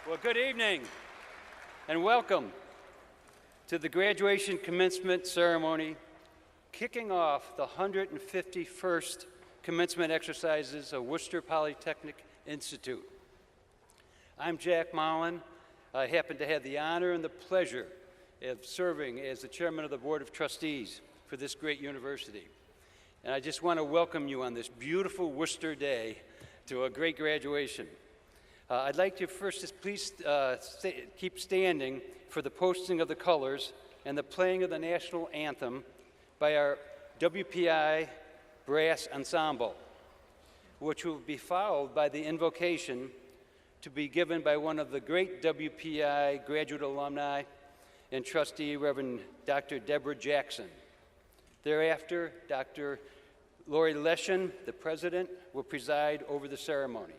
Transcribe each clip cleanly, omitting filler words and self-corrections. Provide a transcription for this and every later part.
Well, good evening and welcome to the graduation commencement ceremony, kicking off the 151st commencement exercises of Worcester Polytechnic Institute. I'm Jack Mullen. I happen to have the honor and the pleasure of serving as the chairman of the Board of Trustees for this great university. And I just want to welcome you on this beautiful Worcester day to a great graduation. I'd like to first just please keep standing for the posting of the colors and the playing of the national anthem by our WPI brass ensemble, which will be followed by the invocation to be given by one of the great WPI graduate alumni and trustee, Reverend Dr. Deborah Jackson. Thereafter, Dr. Lori Leshin, the president, will preside over the ceremony.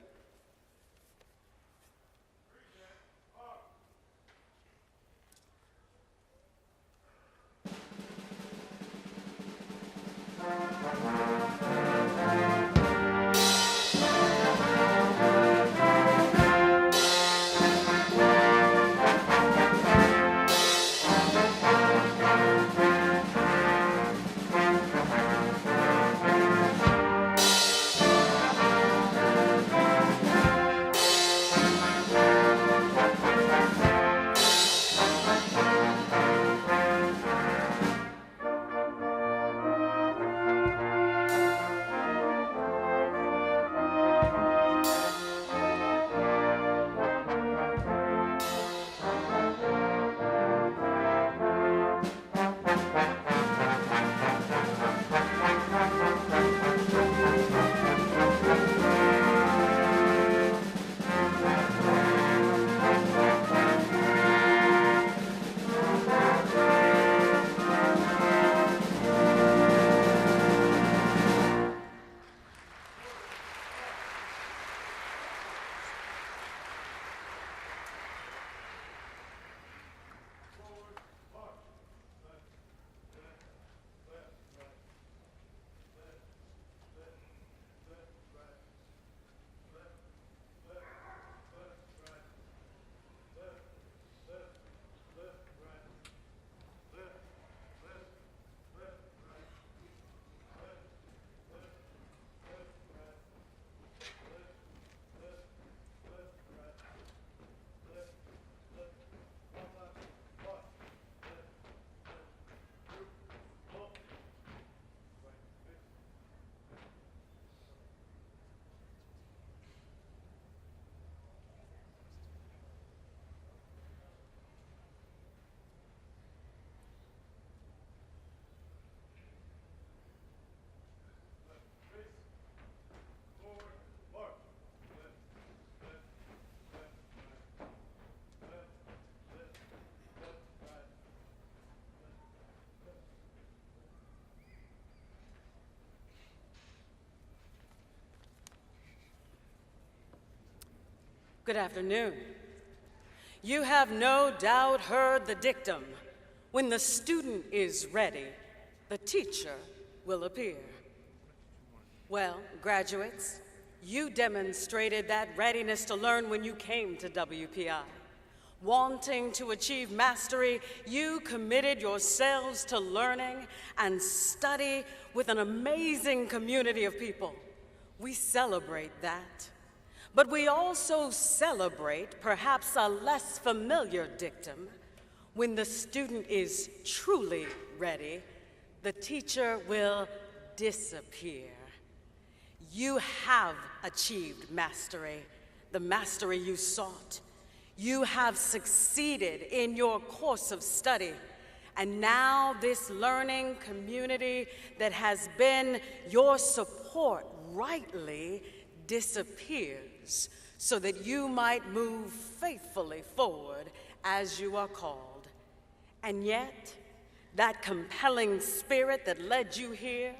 Good afternoon. You have no doubt heard the dictum, when the student is ready, the teacher will appear. Well, graduates, you demonstrated that readiness to learn when you came to WPI. Wanting to achieve mastery, you committed yourselves to learning and study with an amazing community of people. We celebrate that. But we also celebrate perhaps a less familiar dictum. When the student is truly ready, the teacher will disappear. You have achieved mastery, the mastery you sought. You have succeeded in your course of study. And now this learning community that has been your support rightly disappears so that you might move faithfully forward as you are called. And yet, that compelling spirit that led you here,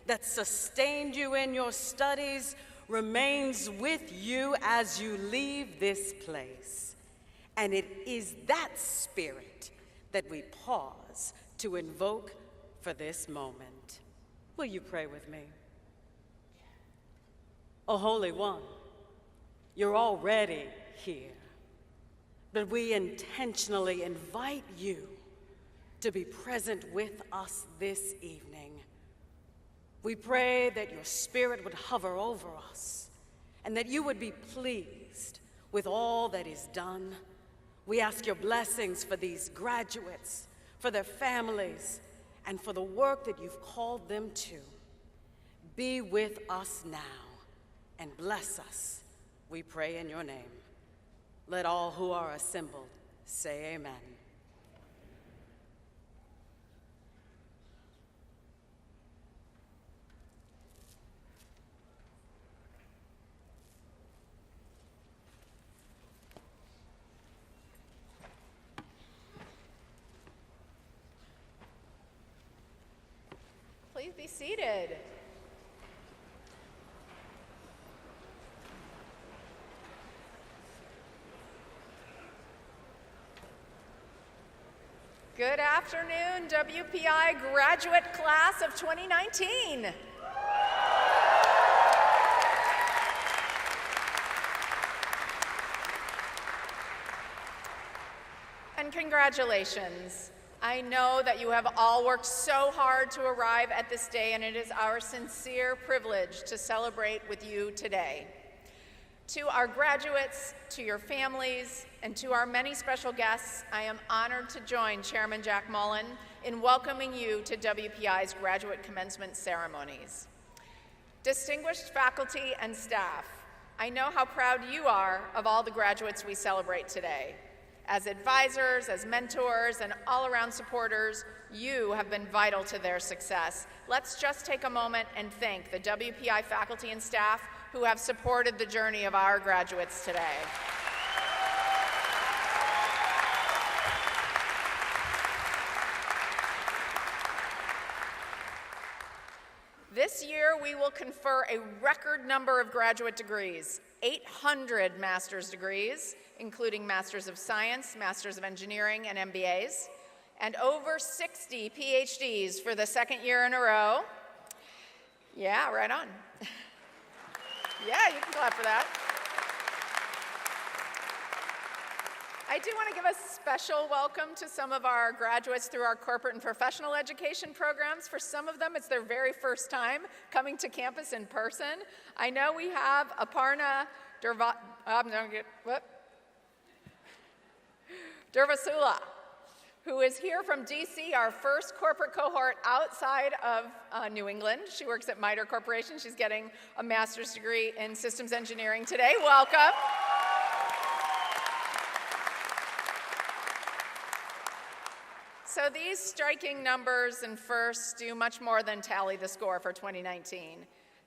that sustained you in your studies, remains with you as you leave this place. And it is that spirit that we pause to invoke for this moment. Will you pray with me? O Holy One, you're already here. but we intentionally invite you to be present with us this evening. We pray that your Spirit would hover over us and that you would be pleased with all that is done. We ask your blessings for these graduates, for their families, and for the work that you've called them to. Be with us now and bless us, we pray in your name. Let all who are assembled say amen. Please be seated. Good afternoon, WPI graduate class of 2019. And congratulations. I know that you have all worked so hard to arrive at this day, and it is our sincere privilege to celebrate with you today. To our graduates, to your families, and to our many special guests, I am honored to join Chairman Jack Mullen in welcoming you to WPI's graduate commencement ceremonies. Distinguished faculty and staff, I know how proud you are of all the graduates we celebrate today. As advisors, as mentors, and all-around supporters, you have been vital to their success. Let's just take a moment and thank the WPI faculty and staff who have supported the journey of our graduates today. This year, we will confer a record number of graduate degrees, 800 master's degrees, including Masters of Science, Masters of Engineering, and MBAs, and over 60 PhDs for the second year in a row. Yeah, right on. Yeah, you can clap for that. I do want to give a special welcome to some of our graduates through our corporate and professional education programs. For some of them, it's their very first time coming to campus in person. I know we have Aparna Durvasula, who is here from DC, our first corporate cohort outside of New England. She works at MITRE Corporation. She's getting a master's degree in systems engineering today. Welcome. So these striking numbers and firsts do much more than tally the score for 2019.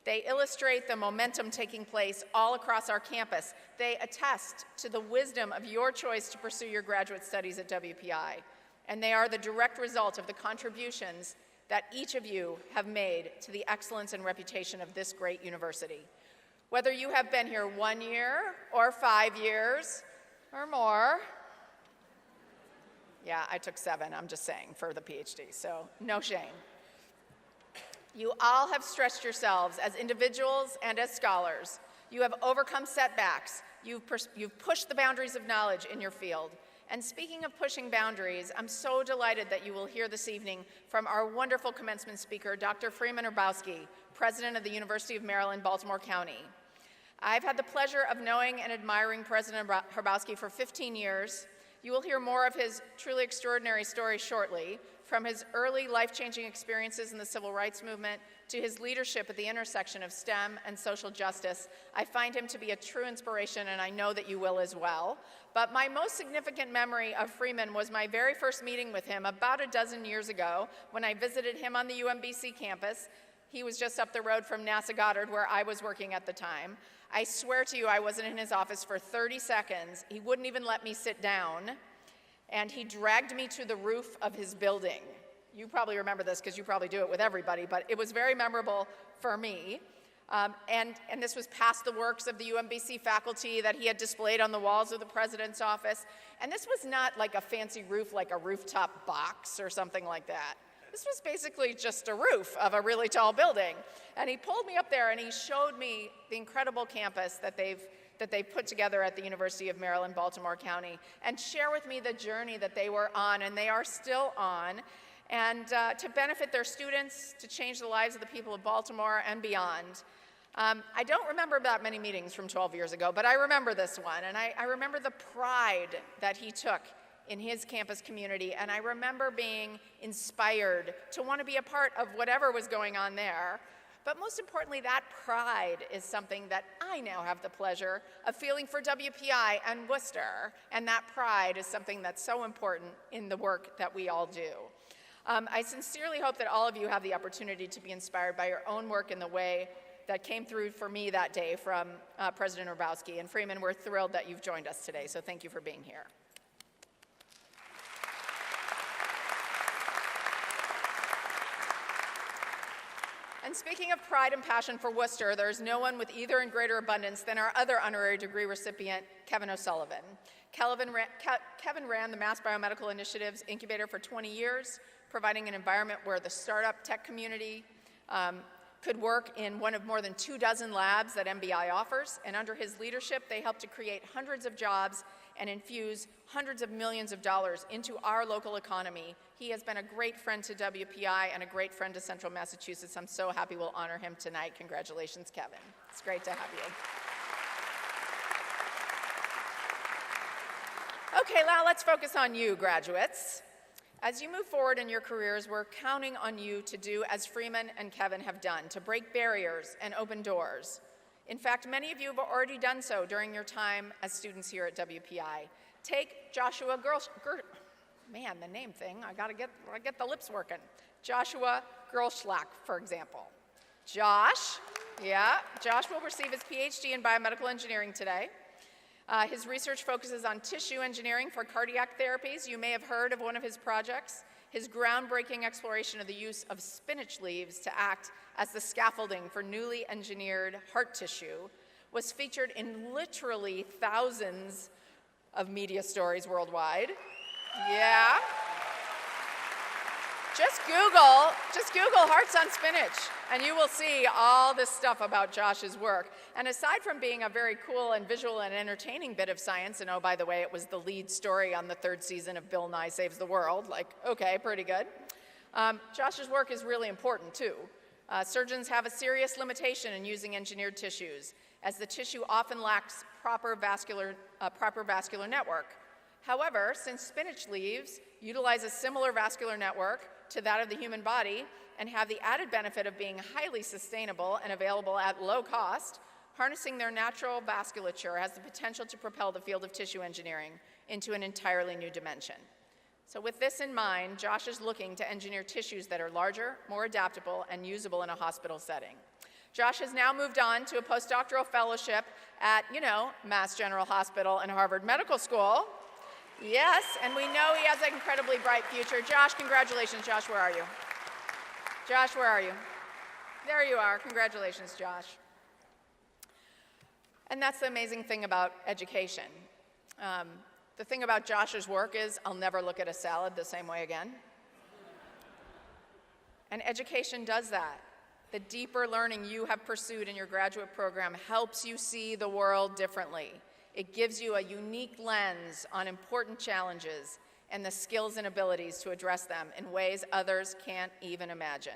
They illustrate the momentum taking place all across our campus. They attest to the wisdom of your choice to pursue your graduate studies at WPI. And they are the direct result of the contributions that each of you have made to the excellence and reputation of this great university. Whether you have been here 1 year or 5 years or more, yeah, I took 7, I'm just saying, for the PhD, so no shame. You all have stretched yourselves as individuals and as scholars. You have overcome setbacks. You've pushed the boundaries of knowledge in your field. And speaking of pushing boundaries, I'm so delighted that you will hear this evening from our wonderful commencement speaker, Dr. Freeman Hrabowski, President of the University of Maryland, Baltimore County. I've had the pleasure of knowing and admiring President Hrabowski for 15 years. You will hear more of his truly extraordinary story shortly, from his early life-changing experiences in the civil rights movement to his leadership at the intersection of STEM and social justice. I find him to be a true inspiration, and I know that you will as well. But my most significant memory of Freeman was my very first meeting with him about a dozen years ago when I visited him on the UMBC campus. He was just up the road from NASA Goddard, where I was working at the time. I swear to you, I wasn't in his office for 30 seconds. He wouldn't even let me sit down, and he dragged me to the roof of his building. You probably remember this because you probably do it with everybody, but it was very memorable for me. And this was past the works of the UMBC faculty that he had displayed on the walls of the president's office. And this was not like a fancy roof, like a rooftop box or something like that. This was basically just a roof of a really tall building. And he pulled me up there and he showed me the incredible campus that they've that they put together at the University of Maryland, Baltimore County, and share with me the journey that they were on and they are still on, and to benefit their students, to change the lives of the people of Baltimore and beyond. I don't remember that many meetings from 12 years ago, but I remember this one, and I remember the pride that he took in his campus community, and I remember being inspired to want to be a part of whatever was going on there. But most importantly, that pride is something that I now have the pleasure of feeling for WPI and Worcester, and that pride is something that's so important in the work that we all do. I sincerely hope that all of you have the opportunity to be inspired by your own work in the way that came through for me that day from President Urbowski. And Freeman, we're thrilled that you've joined us today, so thank you for being here. And speaking of pride and passion for Worcester, there's no one with either in greater abundance than our other honorary degree recipient, Kevin O'Sullivan. Kevin ran the Mass Biomedical Initiative's incubator for 20 years, providing an environment where the startup tech community could work in one of more than 24 labs that MBI offers. And under his leadership, they helped to create hundreds of jobs and infuse hundreds of millions of dollars into our local economy. He has been a great friend to WPI and a great friend to Central Massachusetts. I'm so happy we'll honor him tonight. Congratulations, Kevin. It's great to have you. Okay, now let's focus on you, graduates. As you move forward in your careers, we're counting on you to do as Freeman and Kevin have done, to break barriers and open doors. In fact, many of you have already done so during your time as students here at WPI. Take Joshua man, the name thing, I gotta get the lips working. Joshua Gerlschlag, for example. Josh will receive his PhD in biomedical engineering today. His research focuses on tissue engineering for cardiac therapies. You may have heard of one of his projects. His groundbreaking exploration of the use of spinach leaves to act as the scaffolding for newly engineered heart tissue was featured in literally thousands of media stories worldwide. Yeah. Just Google hearts on spinach, and you will see all this stuff about Josh's work. And aside from being a very cool and visual and entertaining bit of science, and oh, by the way, it was the lead story on the 3rd season of Bill Nye Saves the World, like, okay, pretty good. Josh's work is really important, too. Surgeons have a serious limitation in using engineered tissues, as the tissue often lacks proper vascular network. However, since spinach leaves utilize a similar vascular network to that of the human body and have the added benefit of being highly sustainable and available at low cost, harnessing their natural vasculature has the potential to propel the field of tissue engineering into an entirely new dimension. So with this in mind, Josh is looking to engineer tissues that are larger, more adaptable, and usable in a hospital setting. Josh has now moved on to a postdoctoral fellowship at, Mass General Hospital and Harvard Medical School. Yes, and we know he has an incredibly bright future. Josh, congratulations. Josh, where are you? Josh, where are you? There you are. Congratulations, Josh. And that's the amazing thing about education. The thing about Josh's work is I'll never look at a salad the same way again. And education does that. The deeper learning you have pursued in your graduate program helps you see the world differently. It gives you a unique lens on important challenges and the skills and abilities to address them in ways others can't even imagine.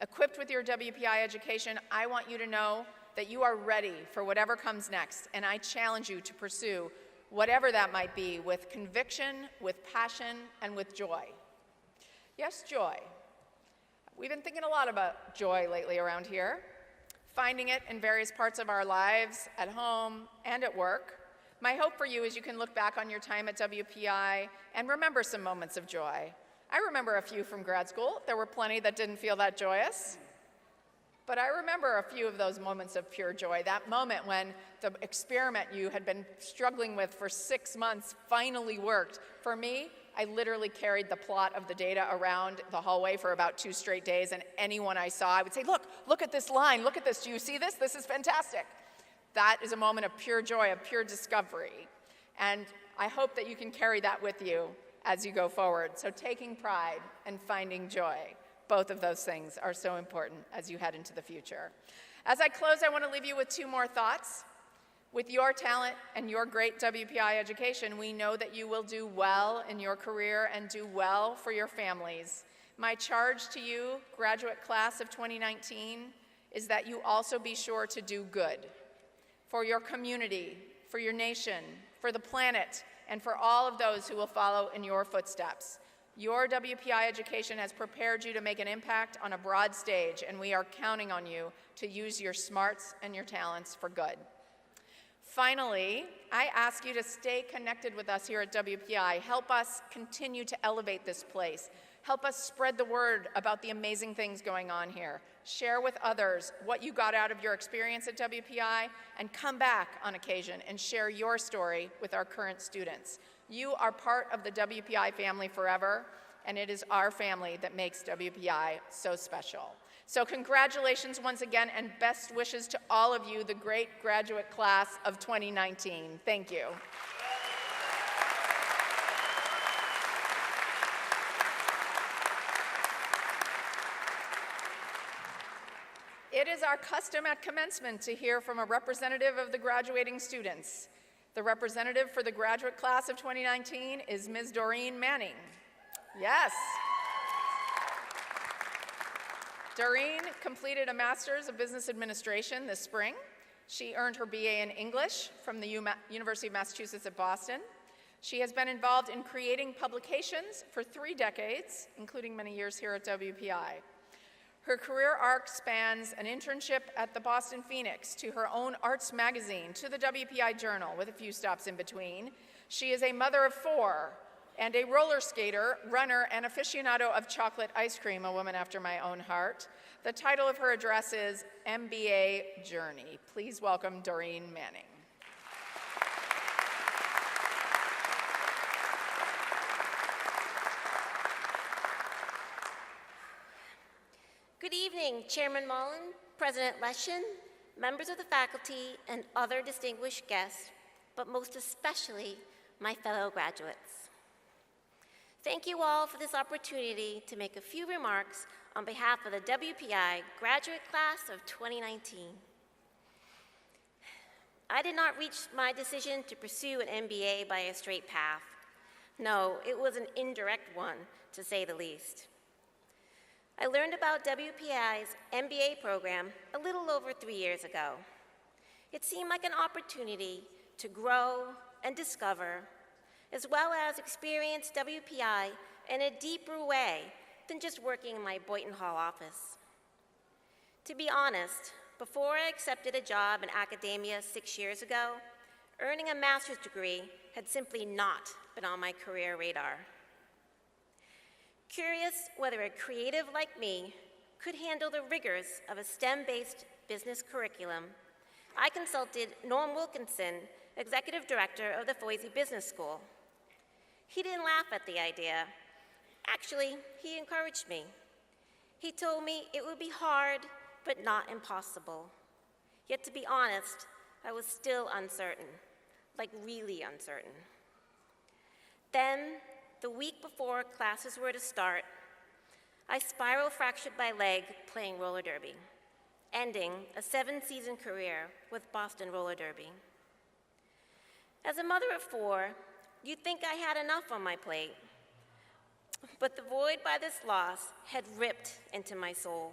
Equipped with your WPI education, I want you to know that you are ready for whatever comes next, and I challenge you to pursue whatever that might be with conviction, with passion, and with joy. Yes, joy. We've been thinking a lot about joy lately around here, finding it in various parts of our lives, at home and at work. My hope for you is you can look back on your time at WPI and remember some moments of joy. I remember a few from grad school. There were plenty that didn't feel that joyous. But I remember a few of those moments of pure joy, that moment when the experiment you had been struggling with for 6 months finally worked. For me, I literally carried the plot of the data around the hallway for about 2 straight days, and anyone I saw, I would say, look at this line, look at this, do you see this? This is fantastic. That is a moment of pure joy, of pure discovery. And I hope that you can carry that with you as you go forward. So taking pride and finding joy, both of those things are so important as you head into the future. As I close, I want to leave you with 2 more thoughts. With your talent and your great WPI education, we know that you will do well in your career and do well for your families. My charge to you, graduate class of 2019, is that you also be sure to do good for your community, for your nation, for the planet, and for all of those who will follow in your footsteps. Your WPI education has prepared you to make an impact on a broad stage, and we are counting on you to use your smarts and your talents for good. Finally, I ask you to stay connected with us here at WPI. Help us continue to elevate this place. Help us spread the word about the amazing things going on here. Share with others what you got out of your experience at WPI, and come back on occasion and share your story with our current students. You are part of the WPI family forever, and it is our family that makes WPI so special. So congratulations once again, and best wishes to all of you, the great graduate class of 2019. Thank you. It is our custom at commencement to hear from a representative of the graduating students. The representative for the graduate class of 2019 is Ms. Doreen Manning. Yes. Doreen completed a Master's of Business Administration this spring. She earned her BA in English from the University of Massachusetts at Boston. She has been involved in creating publications for 3 decades, including many years here at WPI. Her career arc spans an internship at the Boston Phoenix, to her own arts magazine, to the WPI Journal, with a few stops in between. She is a mother of 4, and a roller skater, runner, and aficionado of chocolate ice cream, a woman after my own heart. The title of her address is MBA Journey. Please welcome Doreen Manning. Good evening, Chairman Mullen, President Leshin, members of the faculty, and other distinguished guests, but most especially my fellow graduates. Thank you all for this opportunity to make a few remarks on behalf of the WPI graduate class of 2019. I did not reach my decision to pursue an MBA by a straight path. No, it was an indirect one, to say the least. I learned about WPI's MBA program a little over 3 years ago. It seemed like an opportunity to grow and discover, as well as experience WPI in a deeper way than just working in my Boynton Hall office. To be honest, before I accepted a job in academia 6 years ago, earning a master's degree had simply not been on my career radar. Curious whether a creative like me could handle the rigors of a STEM-based business curriculum, I consulted Norm Wilkinson, Executive Director of the Foisey Business School. He didn't laugh at the idea. Actually, he encouraged me. He told me it would be hard, but not impossible. Yet to be honest, I was still uncertain, like really uncertain. Then, the week before classes were to start, I spiral fractured my leg playing roller derby, ending a 7-season career with Boston Roller Derby. As a mother of 4, you'd think I had enough on my plate, but the void by this loss had ripped into my soul.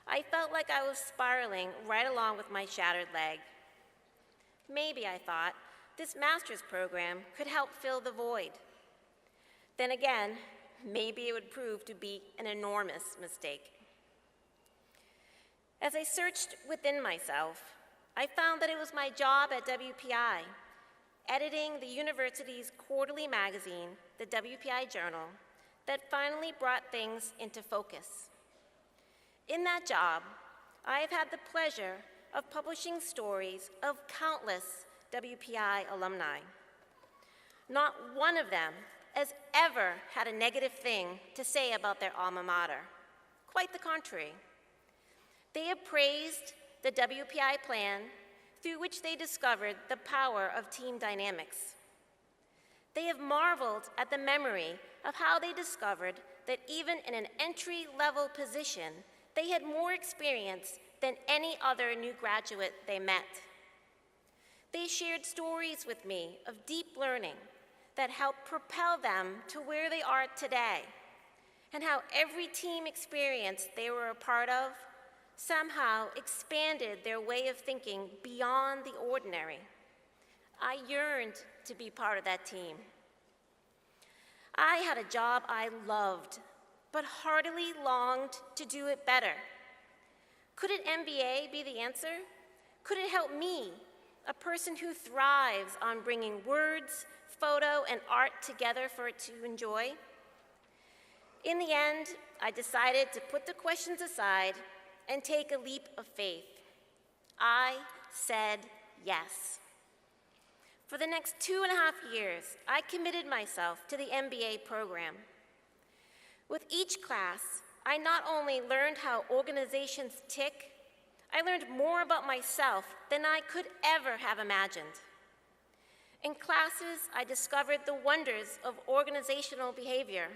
I felt like I was spiraling right along with my shattered leg. Maybe, I thought, this master's program could help fill the void. Then again, maybe it would prove to be an enormous mistake. As I searched within myself, I found that it was my job at WPI, editing the university's quarterly magazine, the WPI Journal, that finally brought things into focus. In that job, I have had the pleasure of publishing stories of countless WPI alumni. Not one of them has ever had a negative thing to say about their alma mater. Quite the contrary. They have praised the WPI plan through which they discovered the power of team dynamics. They have marveled at the memory of how they discovered that even in an entry-level position, they had more experience than any other new graduate they met. They shared stories with me of deep learning that helped propel them to where they are today, and how every team experience they were a part of somehow expanded their way of thinking beyond the ordinary. I yearned to be part of that team. I had a job I loved, but heartily longed to do it better. Could an MBA be the answer? Could it help me, a person who thrives on bringing words, photo, and art together for it to enjoy? In the end, I decided to put the questions aside and take a leap of faith. I said yes. For the next 2.5 years, I committed myself to the MBA program. With each class, I not only learned how organizations tick, I learned more about myself than I could ever have imagined. In classes, I discovered the wonders of organizational behavior.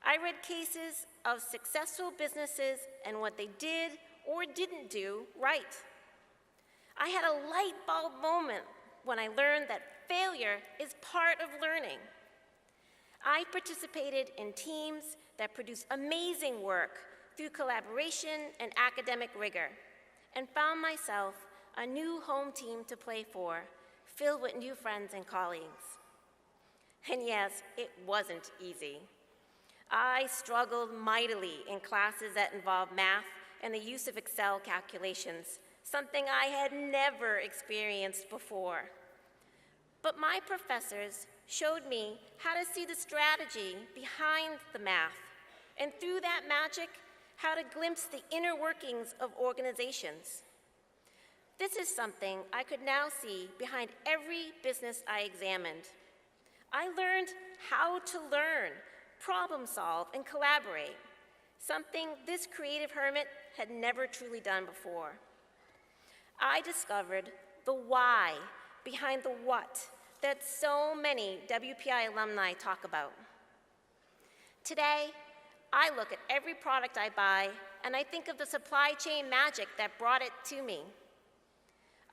I read cases of successful businesses and what they did or didn't do right. I had a light bulb moment when I learned that failure is part of learning. I participated in teams that produce amazing work through collaboration and academic rigor, and found myself a new home team to play for, filled with new friends and colleagues. And yes, it wasn't easy. I struggled mightily in classes that involved math and the use of Excel calculations, something I had never experienced before. But my professors showed me how to see the strategy behind the math, and through that magic, how to glimpse the inner workings of organizations. This is something I could now see behind every business I examined. I learned how to learn, problem solve, and collaborate, something this creative hermit had never truly done before. I discovered the why behind the what that so many WPI alumni talk about. Today, I look at every product I buy and I think of the supply chain magic that brought it to me.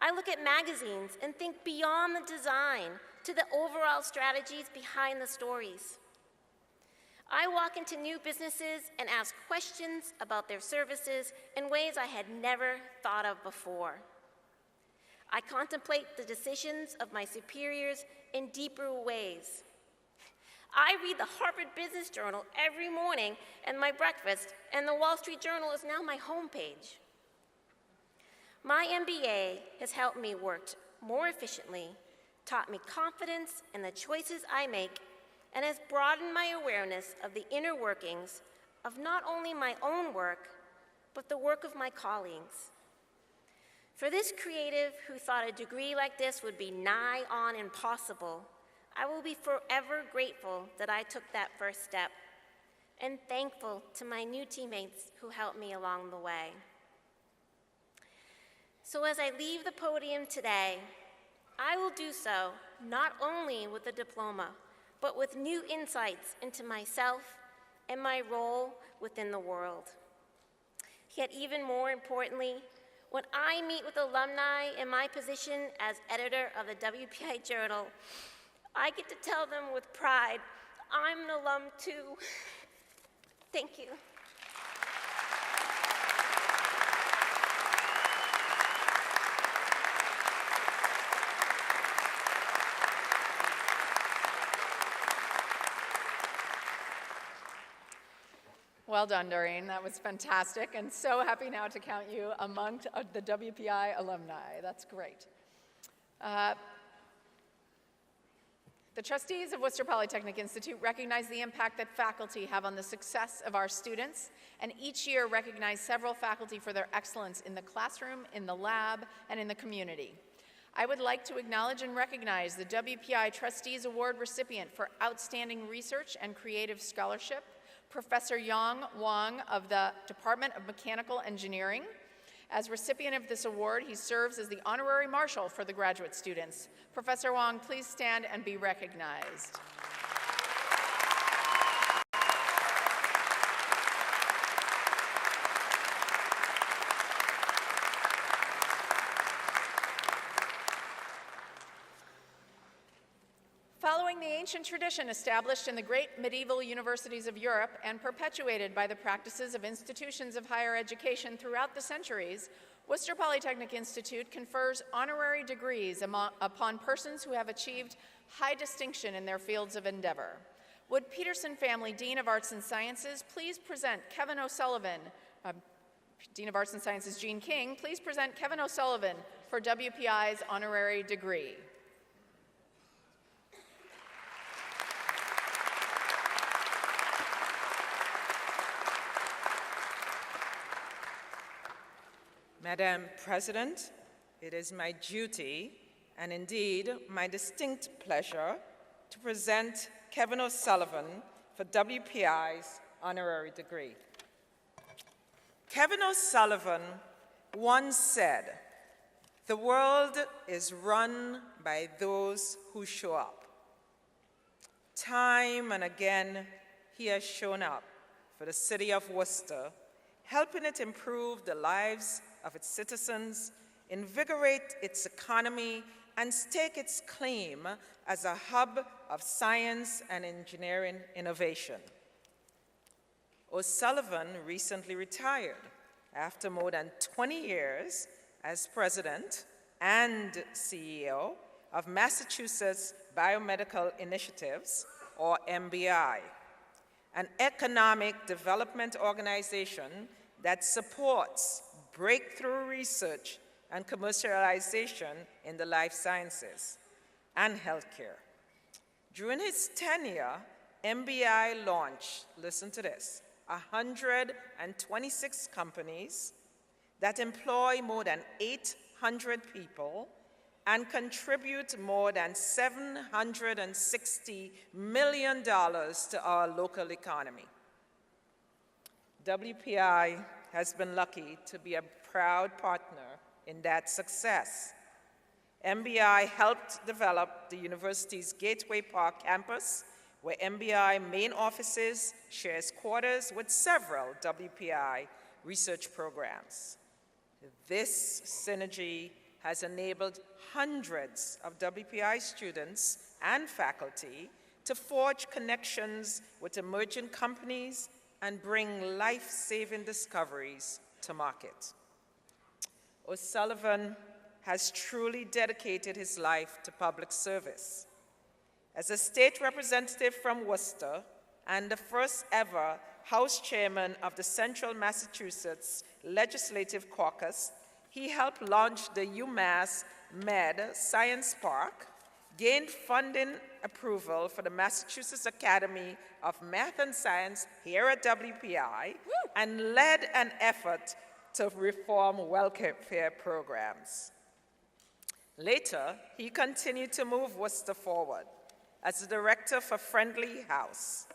I look at magazines and think beyond the design to the overall strategies behind the stories. I walk into new businesses and ask questions about their services in ways I had never thought of before. I contemplate the decisions of my superiors in deeper ways. I read the Harvard Business Journal every morning and my breakfast, and the Wall Street Journal is now my homepage. My MBA has helped me work more efficiently, taught me confidence in the choices I make, and has broadened my awareness of the inner workings of not only my own work, but the work of my colleagues. For this creative who thought a degree like this would be nigh on impossible, I will be forever grateful that I took that first step, and thankful to my new teammates who helped me along the way. So as I leave the podium today, I will do so not only with a diploma, but with new insights into myself and my role within the world. Yet even more importantly, when I meet with alumni in my position as editor of the WPI Journal, I get to tell them with pride, I'm an alum too. Thank you. Well done, Doreen. That was fantastic, and so happy now to count you among the WPI alumni. That's great. The trustees of Worcester Polytechnic Institute recognize the impact that faculty have on the success of our students, and each year recognize several faculty for their excellence in the classroom, in the lab, and in the community. I would like to acknowledge and recognize the WPI Trustees Award recipient for Outstanding Research and Creative Scholarship, Professor Yang Wang of the Department of Mechanical Engineering. As recipient of this award, he serves as the Honorary Marshal for the graduate students. Professor Wang, please stand and be recognized. ancient tradition established in the great medieval universities of Europe and perpetuated by the practices of institutions of higher education throughout the centuries, Worcester Polytechnic Institute confers honorary degrees upon persons who have achieved high distinction in their fields of endeavor. Would Peterson Family Dean of Arts and Sciences please present Kevin O'Sullivan, Dean of Arts and Sciences Gene King, please present Kevin O'Sullivan for WPI's honorary degree. Madam President, it is my duty and indeed my distinct pleasure to present Kevin O'Sullivan for WPI's honorary degree. Kevin O'Sullivan once said, "The world is run by those who show up." Time and again, he has shown up for the city of Worcester, helping it improve the lives of its citizens, invigorate its economy, and stake its claim as a hub of science and engineering innovation. O'Sullivan recently retired after more than 20 years as president and CEO of Massachusetts Biomedical Initiatives, or MBI, an economic development organization that supports breakthrough research and commercialization in the life sciences and healthcare. During his tenure, MBI launched, listen to this, 126 companies that employ more than 800 people and contribute more than $760 million to our local economy. WPI has been lucky to be a proud partner in that success. MBI helped develop the university's Gateway Park campus, where MBI main offices shares quarters with several WPI research programs. This synergy has enabled hundreds of WPI students and faculty to forge connections with emerging companies and bring life-saving discoveries to market. O'Sullivan has truly dedicated his life to public service. As a state representative from Worcester and the first ever House Chairman of the Central Massachusetts Legislative Caucus, he helped launch the UMass Med Science Park, gained funding approval for the Massachusetts Academy of Math and Science here at WPI, and led an effort to reform welfare programs. Later, he continued to move Worcester forward as the director for Friendly House,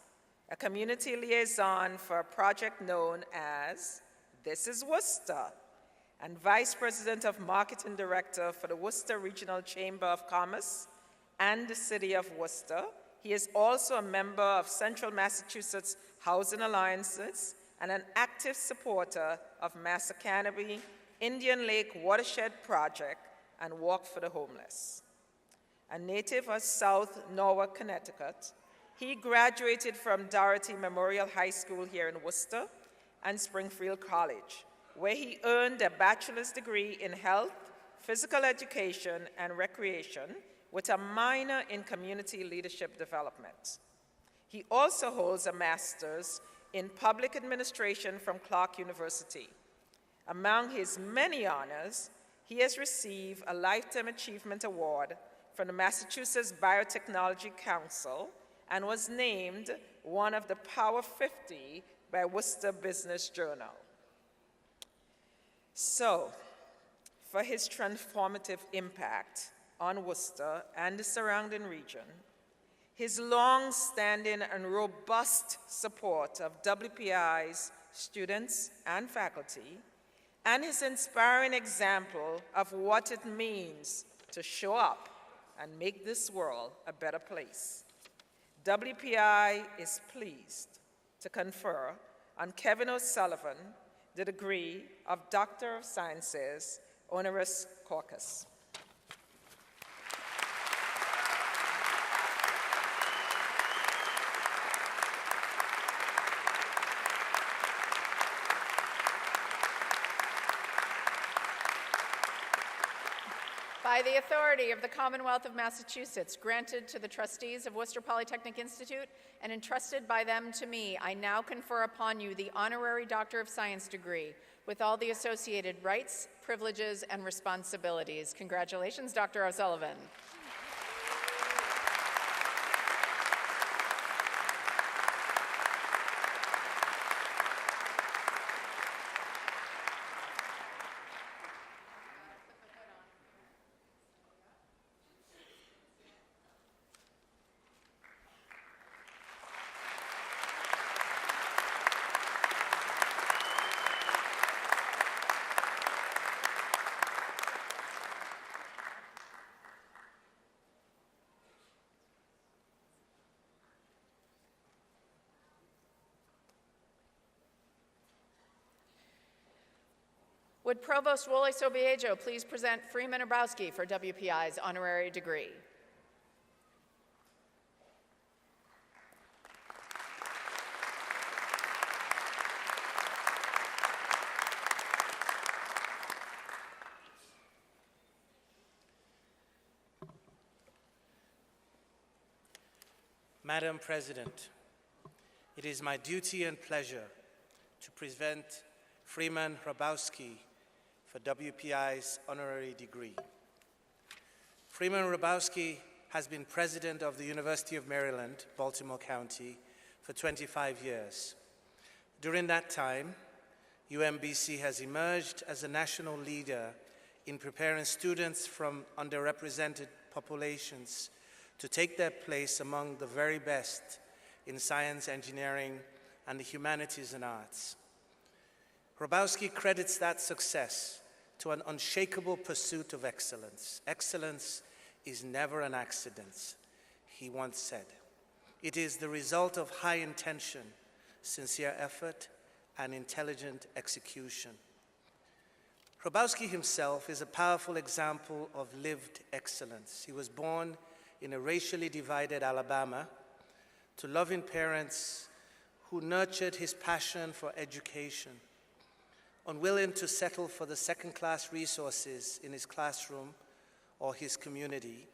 a community liaison for a project known as This is Worcester, and vice president of marketing director for the Worcester Regional Chamber of Commerce and the city of Worcester. He is also a member of Central Massachusetts Housing Alliances and an active supporter of Mass Academy, Indian Lake Watershed Project, and Walk for the Homeless. A native of South Norwalk, Connecticut, he graduated from Dorothy Memorial High School here in Worcester and Springfield College, where he earned a bachelor's degree in health, physical education, and recreation with a minor in community leadership development. He also holds a master's in public administration from Clark University. Among his many honors, he has received a Lifetime Achievement Award from the Massachusetts Biotechnology Council and was named one of the Power 50 by Worcester Business Journal. So, for his transformative impact on Worcester and the surrounding region, his long-standing and robust support of WPI's students and faculty, and his inspiring example of what it means to show up and make this world a better place, WPI is pleased to confer on Kevin O'Sullivan the degree of Doctor of Sciences, honoris causa. By the authority of the Commonwealth of Massachusetts, granted to the trustees of Worcester Polytechnic Institute and entrusted by them to me, I now confer upon you the Honorary Doctor of Science degree with all the associated rights, privileges, and responsibilities. Congratulations, Dr. O'Sullivan. Would Provost Wole Sobiejo please present Freeman Hrabowski for WPI's honorary degree? Madam President, it is my duty and pleasure to present Freeman Hrabowski for WPI's honorary degree. Freeman Hrabowski has been president of the University of Maryland, Baltimore County, for 25 years. During that time, UMBC has emerged as a national leader in preparing students from underrepresented populations to take their place among the very best in science, engineering, and the humanities and arts. Hrabowski credits that success to an unshakable pursuit of excellence. Excellence is never an accident, he once said. It is the result of high intention, sincere effort, and intelligent execution. Hrabowski himself is a powerful example of lived excellence. He was born in a racially divided Alabama to loving parents who nurtured his passion for education. Unwilling to settle for the second-class resources in his classroom or his community,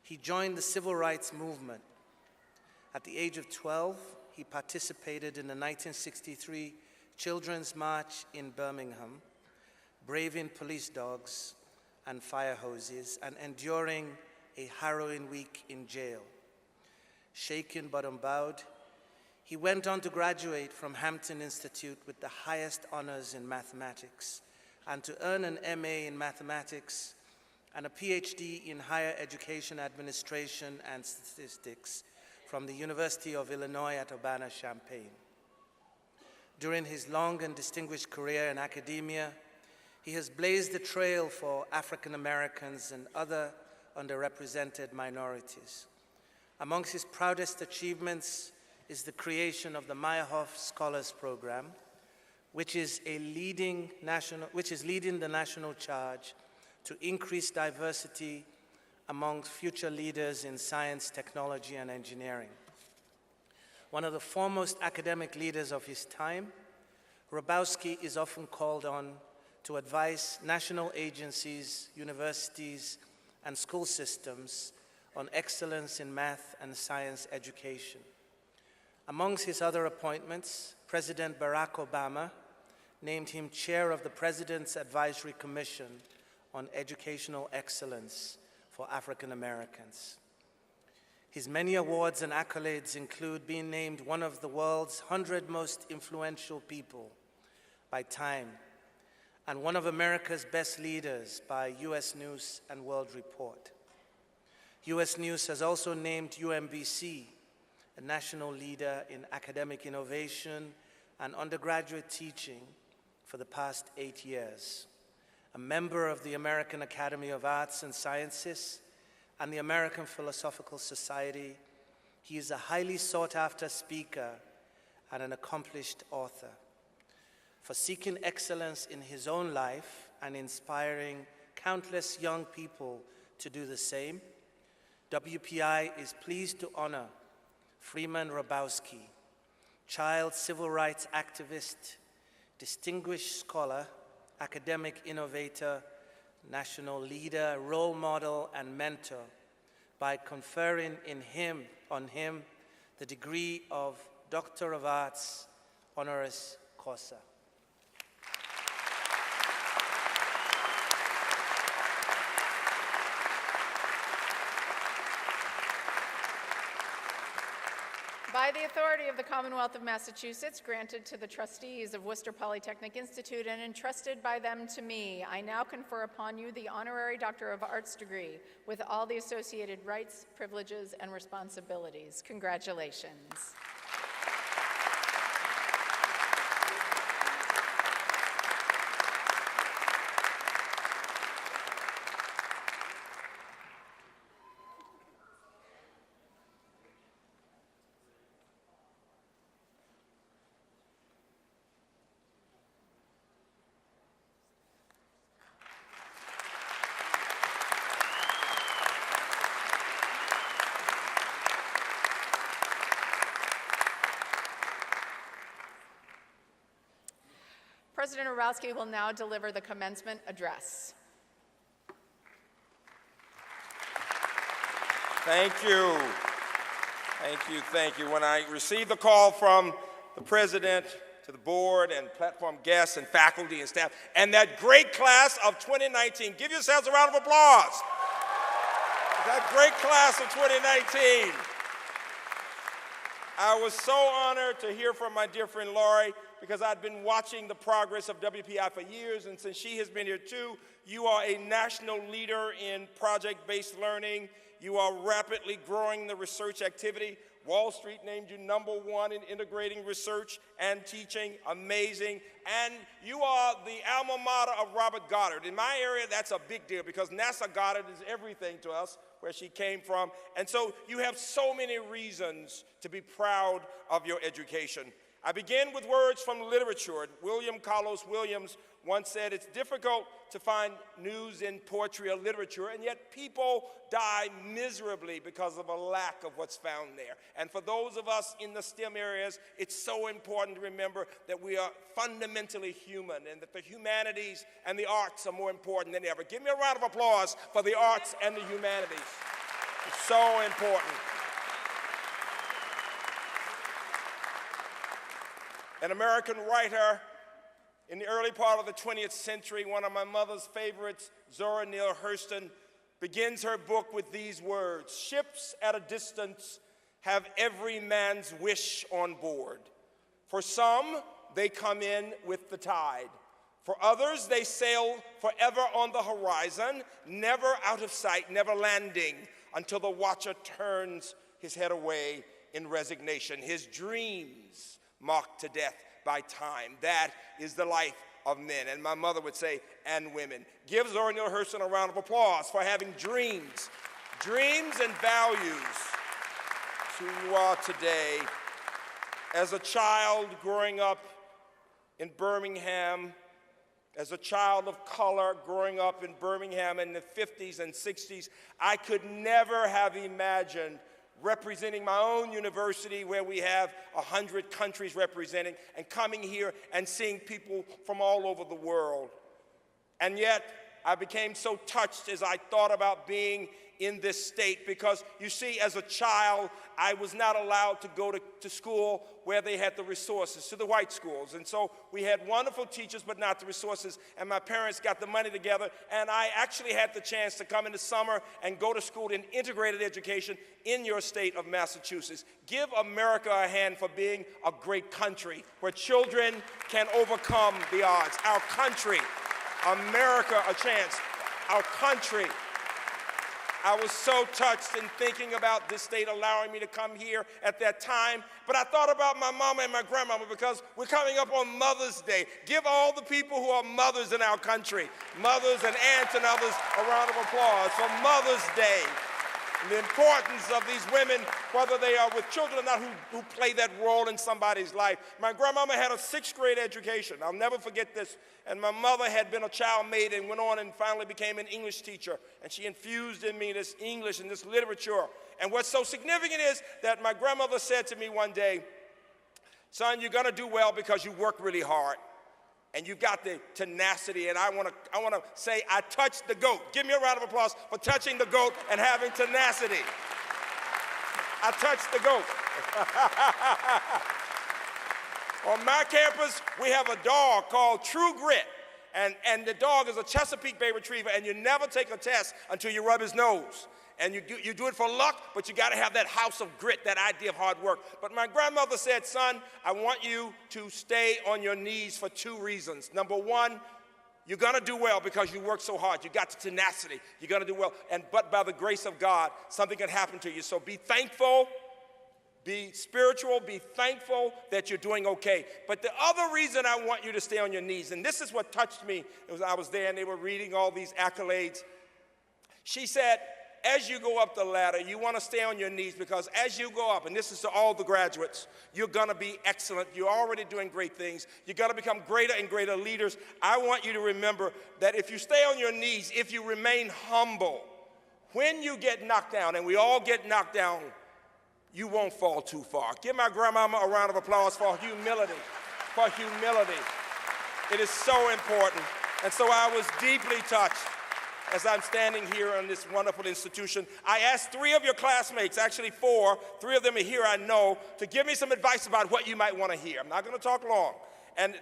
he joined the civil rights movement. At the age of 12, he participated in the 1963 Children's March in Birmingham, braving police dogs and fire hoses and enduring a harrowing week in jail. Shaken but unbowed, he went on to graduate from Hampton Institute with the highest honors in mathematics and to earn an MA in mathematics and a PhD in higher education administration and statistics from the University of Illinois at Urbana-Champaign. During his long and distinguished career in academia, he has blazed the trail for African Americans and other underrepresented minorities. Amongst his proudest achievements is the creation of the Meyerhoff Scholars Program, which is leading the national charge to increase diversity among future leaders in science, technology, and engineering. One of the foremost academic leaders of his time, Hrabowski is often called on to advise national agencies, universities, and school systems on excellence in math and science education. Amongst his other appointments, President Barack Obama named him chair of the President's Advisory Commission on Educational Excellence for African Americans. His many awards and accolades include being named one of the world's 100 most influential people by Time and one of America's best leaders by U.S. News and World Report. U.S. News has also named UMBC a national leader in academic innovation and undergraduate teaching for the past 8 years, a member of the American Academy of Arts and Sciences and the American Philosophical Society. He is a highly sought-after speaker and an accomplished author. For seeking excellence in his own life and inspiring countless young people to do the same, WPI is pleased to honor Freeman Hrabowski, child civil rights activist, distinguished scholar, academic innovator, national leader, role model, and mentor by conferring on him the degree of Doctor of Arts, honoris causa. By the authority of the Commonwealth of Massachusetts, granted to the trustees of Worcester Polytechnic Institute and entrusted by them to me, I now confer upon you the Honorary Doctor of Arts degree with all the associated rights, privileges, and responsibilities. Congratulations. President Hrabowski will now deliver the commencement address. Thank you. Thank you, thank you. When I received the call from the president to the board and platform guests and faculty and staff and that great class of 2019, give yourselves a round of applause. That great class of 2019. I was so honored to hear from my dear friend Lori, because I'd been watching the progress of WPI for years, and since she has been here too, you are a national leader in project-based learning. You are rapidly growing the research activity. Wall Street named you #1 in integrating research and teaching. Amazing. And you are the alma mater of Robert Goddard. In my area, that's a big deal because NASA Goddard is everything to us, where she came from. And so you have so many reasons to be proud of your education. I begin with words from literature. William Carlos Williams once said, "It's difficult to find news in poetry or literature, and yet people die miserably because of a lack of what's found there." And for those of us in the STEM areas, it's so important to remember that we are fundamentally human and that the humanities and the arts are more important than ever. Give me a round of applause for the arts and the humanities. It's so important. An American writer in the early part of the 20th century, one of my mother's favorites, Zora Neale Hurston, begins her book with these words: "Ships at a distance have every man's wish on board. For some, they come in with the tide. For others, they sail forever on the horizon, never out of sight, never landing until the watcher turns his head away in resignation. His dreams mocked to death by time. That is the life of men." And my mother would say, and women. Give Zora Neale Hurston a round of applause for having dreams and values to who you are today. As a child growing up in Birmingham, as a child of color growing up in Birmingham in the 50s and 60s, I could never have imagined representing my own university where we have 100 countries representing and coming here and seeing people from all over the world. And yet, I became so touched as I thought about being in this state because, you see, as a child, I was not allowed to go to school where they had the resources, to the white schools. And so we had wonderful teachers, but not the resources. And my parents got the money together, and I actually had the chance to come in the summer and go to school in integrated education in your state of Massachusetts. Give America a hand for being a great country where children can overcome the odds. Our country, America, a chance. Our country. I was so touched in thinking about this state allowing me to come here at that time. But I thought about my mama and my grandmama because we're coming up on Mother's Day. Give all the people who are mothers in our country, mothers and aunts and others, a round of applause for Mother's Day. And the importance of these women, whether they are with children or not, who play that role in somebody's life. My grandmama had a 6th grade education. I'll never forget this. And my mother had been a child maid and went on and finally became an English teacher. And she infused in me this English and this literature. And what's so significant is that my grandmother said to me one day, "Son, you're going to do well because you work really hard." and you've got the tenacity, and I want to say I touched the goat. Give me a round of applause for touching the goat and having tenacity. I touched the goat. On my campus, we have a dog called True Grit, and the dog is a Chesapeake Bay Retriever, and you never take a test until you rub his nose. And you do it for luck, but you got to have that house of grit, that idea of hard work. But my grandmother said, son, I want you to stay on your knees for 2 reasons. Number one, you're going to do well because you work so hard. You got the tenacity. You're going to do well. But by the grace of God, something can happen to you. So be thankful, be spiritual, be thankful that you're doing okay. But the other reason I want you to stay on your knees, and this is what touched me, I was there and they were reading all these accolades. She said, as you go up the ladder, you want to stay on your knees because as you go up, and this is to all the graduates, you're going to be excellent. You're already doing great things. You're going to become greater and greater leaders. I want you to remember that if you stay on your knees, if you remain humble, when you get knocked down, and we all get knocked down, you won't fall too far. Give my grandmama a round of applause for humility, for humility. It is so important. And so I was deeply touched as I'm standing here in this wonderful institution. I asked 3 of your classmates, actually 4, 3 of them are here I know, to give me some advice about what you might want to hear. I'm not going to talk long. And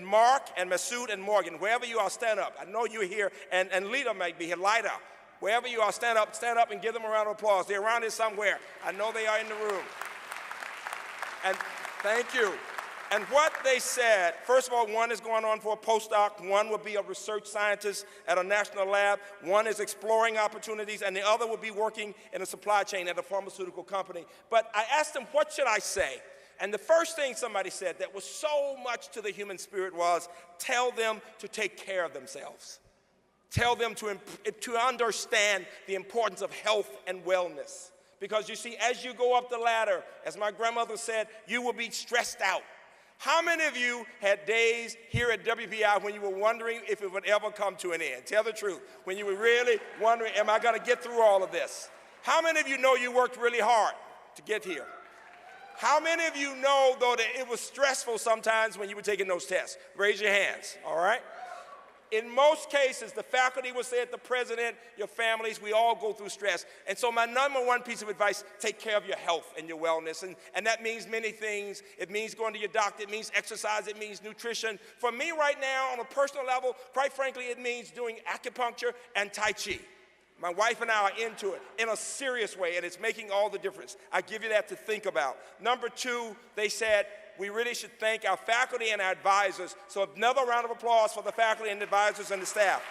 Mark and Masood and Morgan, wherever you are, stand up. I know you're here, and Lita might be here, Lida. Wherever you are, stand up and give them a round of applause. They're around here somewhere. I know they are in the room. And thank you. And what they said, first of all, one is going on for a postdoc, one will be a research scientist at a national lab, one is exploring opportunities, and the other will be working in a supply chain at a pharmaceutical company. But I asked them, what should I say? And the first thing somebody said that was so much to the human spirit was, tell them to take care of themselves. Tell them to understand the importance of health and wellness. Because you see, as you go up the ladder, as my grandmother said, you will be stressed out. How many of you had days here at WPI when you were wondering if it would ever come to an end? Tell the truth. When you were really wondering, am I going to get through all of this? How many of you know you worked really hard to get here? How many of you know, though, that it was stressful sometimes when you were taking those tests? Raise your hands, all right? In most cases, the faculty will say it, the president, your families, we all go through stress. And so my number one piece of advice, take care of your health and your wellness. And that means many things. It means going to your doctor. It means exercise. It means nutrition. For me right now, on a personal level, quite frankly, it means doing acupuncture and Tai Chi. My wife and I are into it in a serious way, and it's making all the difference. I give you that to think about. Number 2, they said, we really should thank our faculty and our advisors. So another round of applause for the faculty and advisors and the staff.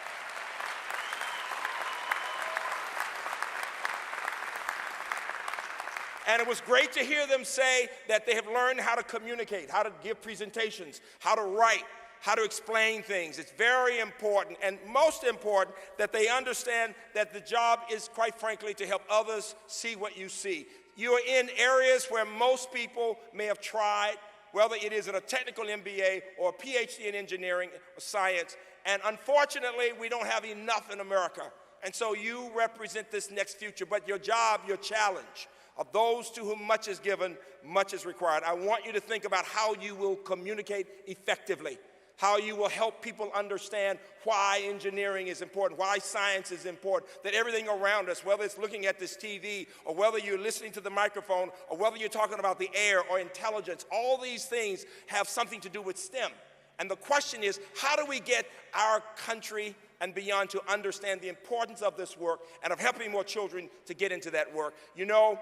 And it was great to hear them say that they have learned how to communicate, how to give presentations, how to write, how to explain things. It's very important, and most important, that they understand that the job is, quite frankly, to help others see what you see. You are in areas where most people may have tried, whether it is in a technical MBA or a PhD in engineering or science, and unfortunately, we don't have enough in America. And so you represent this next future, but your job, your challenge, of those to whom much is given, much is required. I want you to think about how you will communicate effectively, how you will help people understand why engineering is important, why science is important, that everything around us, whether it's looking at this TV, or whether you're listening to the microphone, or whether you're talking about the air or intelligence, all these things have something to do with STEM. And the question is, how do we get our country and beyond to understand the importance of this work and of helping more children to get into that work? You know,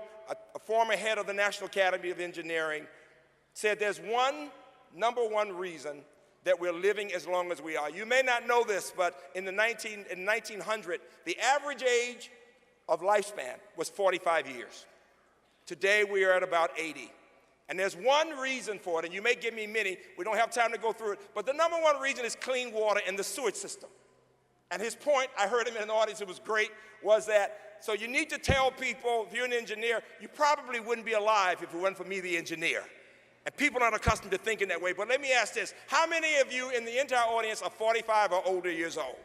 a former head of the National Academy of Engineering said there's number one reason that we're living as long as we are. You may not know this, but in 1900, the average age of lifespan was 45 years. Today, we are at about 80. And there's one reason for it, and you may give me many. We don't have time to go through it. But the number one reason is clean water and the sewage system. And his point, I heard him in an audience, it was great, was that, so you need to tell people, if you're an engineer, you probably wouldn't be alive if it weren't for me, the engineer. And people aren't accustomed to thinking that way. But let me ask this. How many of you in the entire audience are 45 or older years old?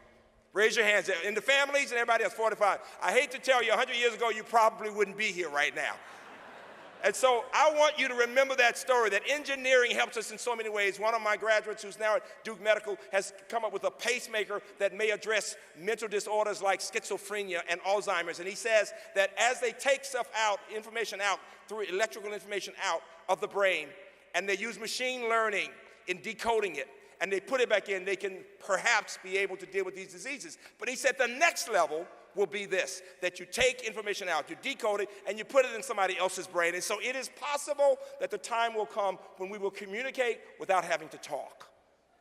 Raise your hands. In the families and everybody else, 45. I hate to tell you, 100 years ago, you probably wouldn't be here right now. And so I want you to remember that story, that engineering helps us in so many ways. One of my graduates who's now at Duke Medical has come up with a pacemaker that may address mental disorders like schizophrenia and Alzheimer's. And he says that as they take stuff out, information out, through electrical information out of the brain, and they use machine learning in decoding it, and they put it back in, they can perhaps be able to deal with these diseases. But he said the next level will be this, that you take information out, you decode it, and you put it in somebody else's brain. And so it is possible that the time will come when we will communicate without having to talk.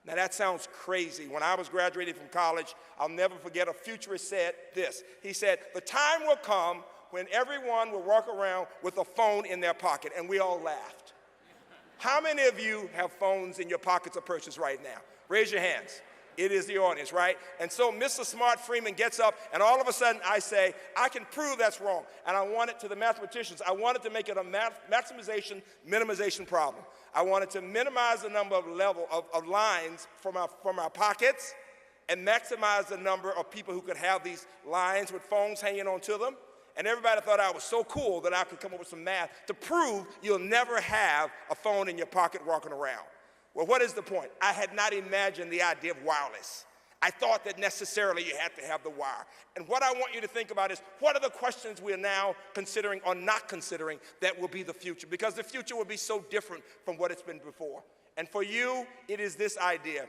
Now that sounds crazy. When I was graduating from college, I'll never forget a futurist said this. He said, the time will come when everyone will walk around with a phone in their pocket, and we all laughed. How many of you have phones in your pockets or purses right now? Raise your hands. It is the audience, right? And so Mr. Smart Freeman gets up, and all of a sudden I say, I can prove that's wrong. And I want it to the mathematicians. I wanted to make it a maximization, minimization problem. I wanted to minimize the number of lines from our pockets and maximize the number of people who could have these lines with phones hanging onto them. And everybody thought I was so cool that I could come up with some math to prove you'll never have a phone in your pocket walking around. Well, what is the point? I had not imagined the idea of wireless. I thought that necessarily you had to have the wire. And what I want you to think about is, what are the questions we are now considering or not considering that will be the future? Because the future will be so different from what it's been before. And for you, it is this idea.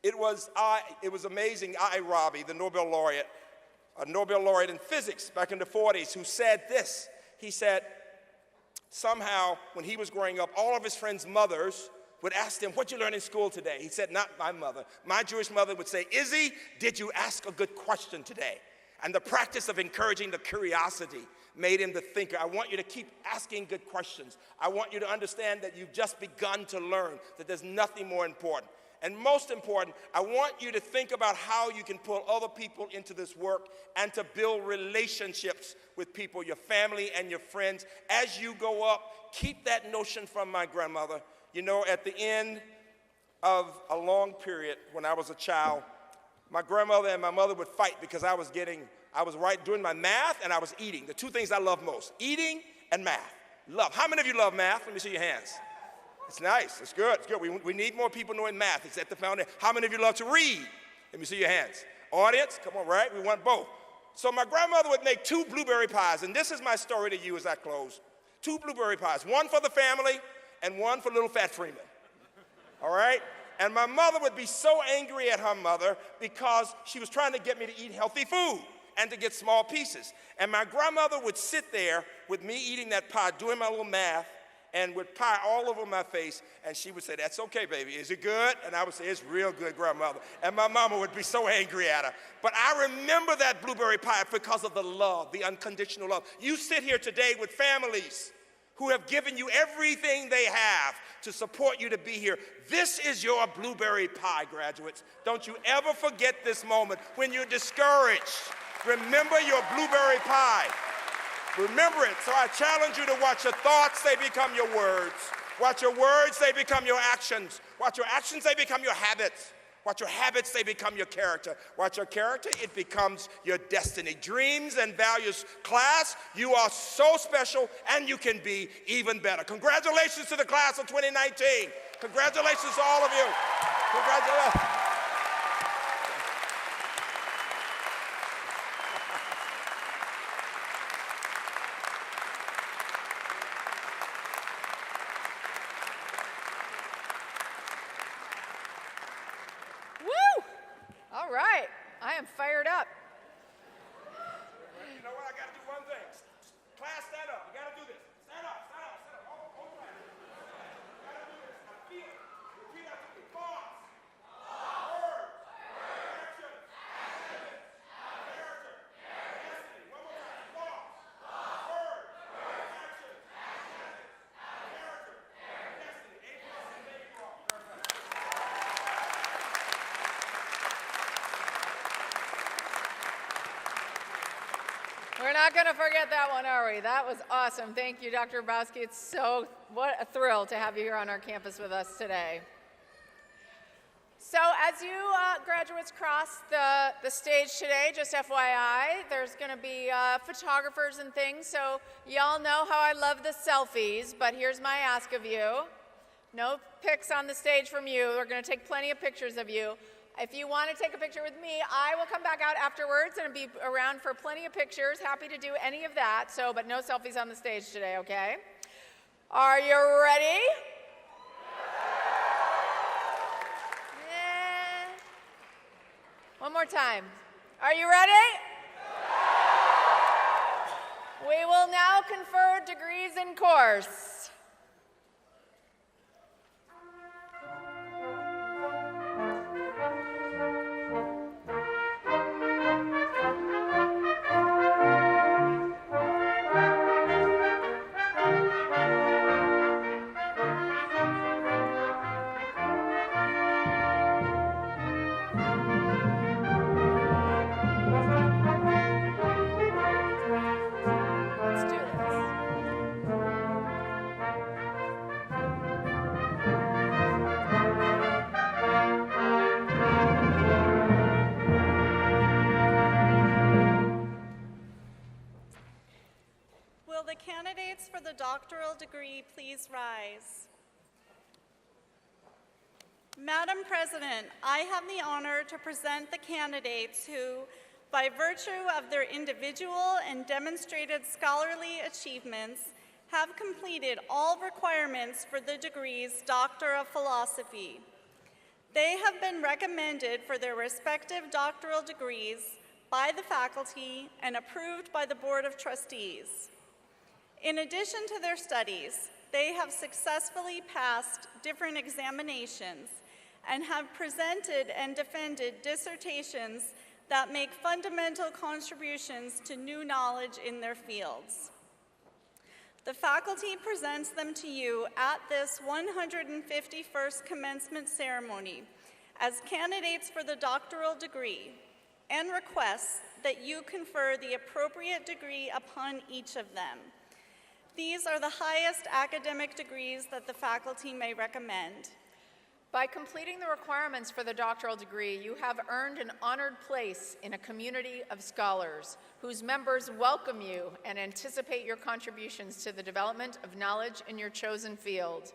It was amazing. Rabi, the Nobel laureate, a Nobel laureate in physics back in the 40s, who said this. He said, somehow, when he was growing up, all of his friends' mothers would ask him, what'd you learn in school today? He said, not my mother. My Jewish mother would say, Izzy, did you ask a good question today? And the practice of encouraging the curiosity made him the thinker. I want you to keep asking good questions. I want you to understand that you've just begun to learn, that there's nothing more important. And most important, I want you to think about how you can pull other people into this work and to build relationships with people, your family and your friends. As you go up, keep that notion from my grandmother. You know, at the end of a long period when I was a child, my grandmother and my mother would fight because I was doing my math and I was eating. The two things I love most, eating and math. Love. How many of you love math? Let me see your hands. It's nice. It's good. It's good. We need more people knowing math. It's at the foundation. How many of you love to read? Let me see your hands. Audience, come on, right? We want both. So my grandmother would make 2 blueberry pies, and this is my story to you as I close. 2 blueberry pies, one for the family and one for little fat Freeman. All right? And my mother would be so angry at her mother because she was trying to get me to eat healthy food and to get small pieces. And my grandmother would sit there with me eating that pie, doing my little math, and with pie all over my face, and she would say, that's okay, baby. Is it good? And I would say, it's real good, grandmother. And my mama would be so angry at her. But I remember that blueberry pie because of the love, the unconditional love. You sit here today with families who have given you everything they have to support you to be here. This is your blueberry pie, graduates. Don't you ever forget this moment. When you're discouraged, remember your blueberry pie. Remember it. So I challenge you to watch your thoughts, they become your words. Watch your words, they become your actions. Watch your actions, they become your habits. Watch your habits, they become your character. Watch your character, it becomes your destiny. Dreams and values. Class, you are so special and you can be even better. Congratulations to the class of 2019. Congratulations to all of you. Congratulations. All right, I am fired up. You know what? I got to do one thing. Class, stand up. You got to do this. Stand up, stand up, stand up. Hold tight. You got to do this. I feel it. Repeat after me. Pause. Words. Action. Character. Destiny. One more time. Pause. Words. Action. Character. Destiny. A+, and there you are. We're not going to forget that one, are we? That was awesome. Thank you, Dr. Rabowski. What a thrill to have you here on our campus with us today. So as you graduates cross the stage today, just FYI, there's going to be photographers and things, so y'all know how I love the selfies, but here's my ask of you. No pics on the stage from you. We're going to take plenty of pictures of you. If you want to take a picture with me, I will come back out afterwards and be around for plenty of pictures. Happy to do any of that, but no selfies on the stage today, okay? Are you ready? One more time. Are you ready? We will now confer degrees in course. Let's do this. Will the candidates for the doctoral degree please rise? Madam President, I have the honor to present the candidates who, by virtue of their individual and demonstrated scholarly achievements, have completed all requirements for the degrees Doctor of Philosophy. They have been recommended for their respective doctoral degrees by the faculty and approved by the Board of Trustees. In addition to their studies, they have successfully passed different examinations and have presented and defended dissertations that make fundamental contributions to new knowledge in their fields. The faculty presents them to you at this 151st commencement ceremony as candidates for the doctoral degree and requests that you confer the appropriate degree upon each of them. These are the highest academic degrees that the faculty may recommend. By completing the requirements for the doctoral degree, you have earned an honored place in a community of scholars whose members welcome you and anticipate your contributions to the development of knowledge in your chosen field.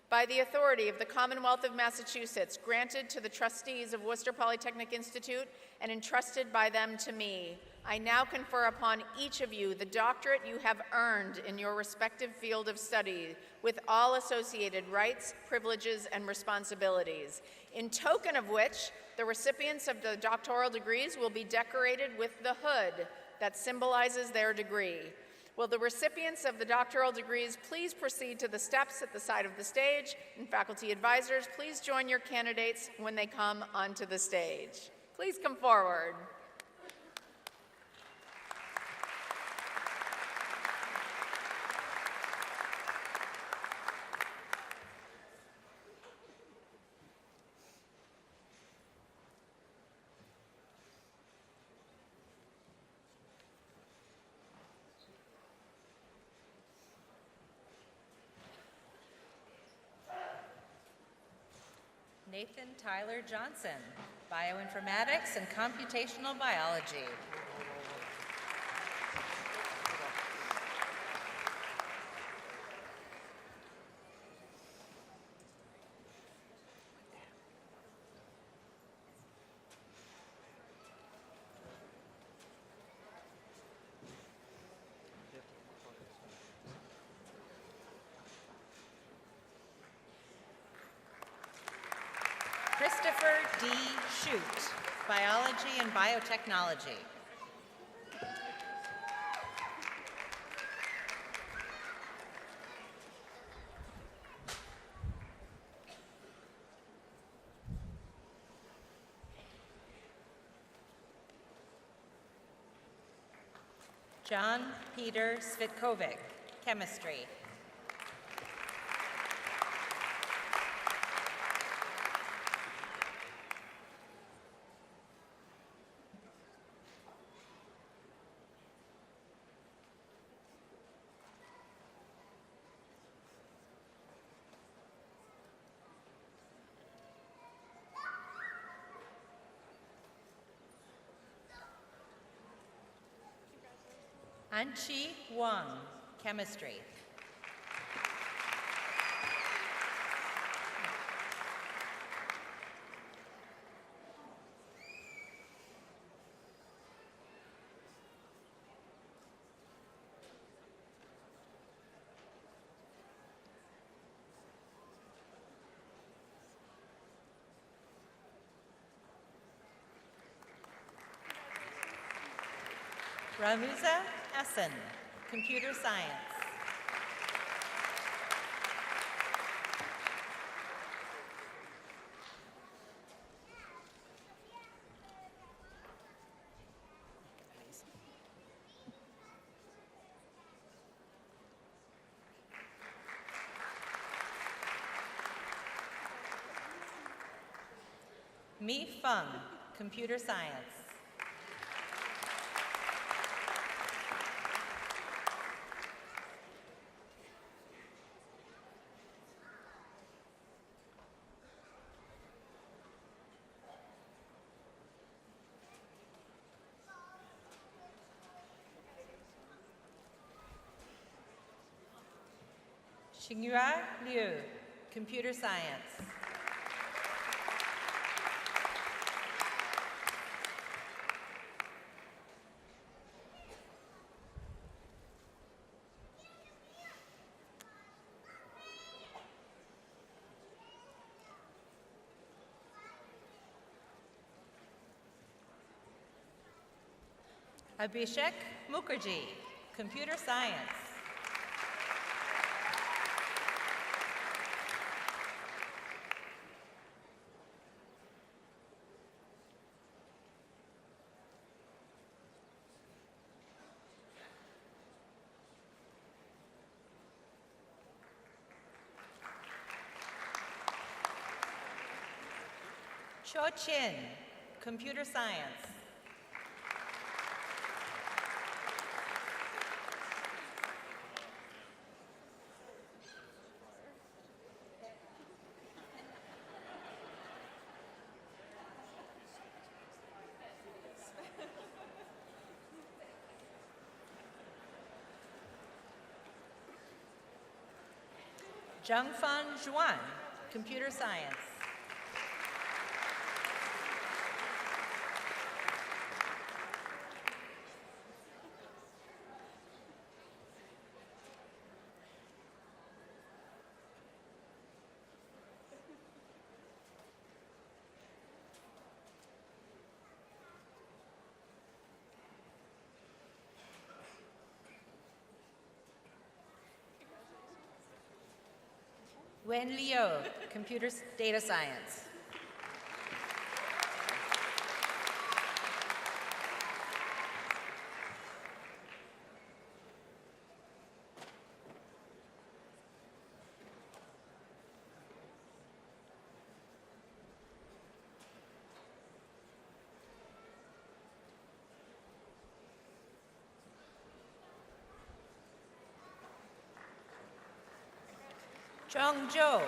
By the authority of the Commonwealth of Massachusetts, granted to the trustees of Worcester Polytechnic Institute and entrusted by them to me, I now confer upon each of you the doctorate you have earned in your respective field of study, with all associated rights, privileges, and responsibilities, in token of which the recipients of the doctoral degrees will be decorated with the hood that symbolizes their degree. Will the recipients of the doctoral degrees please proceed to the steps at the side of the stage, and faculty advisors, please join your candidates when they come onto the stage. Please come forward. Nathan Tyler Johnson, Bioinformatics and Computational Biology. Christopher D. Shute, Biology and Biotechnology. John Peter Svitkovic, Chemistry. Anchi Wang, chemistry. Ramuza Essen, computer science. Mi Feng, computer science. Xingyue Liu, computer science. Abhishek Mukherjee, computer science. Cho Chin, computer science. Zhangfan Zhuan, computer science. Wen Liu, computer data science. Zhong Zhou,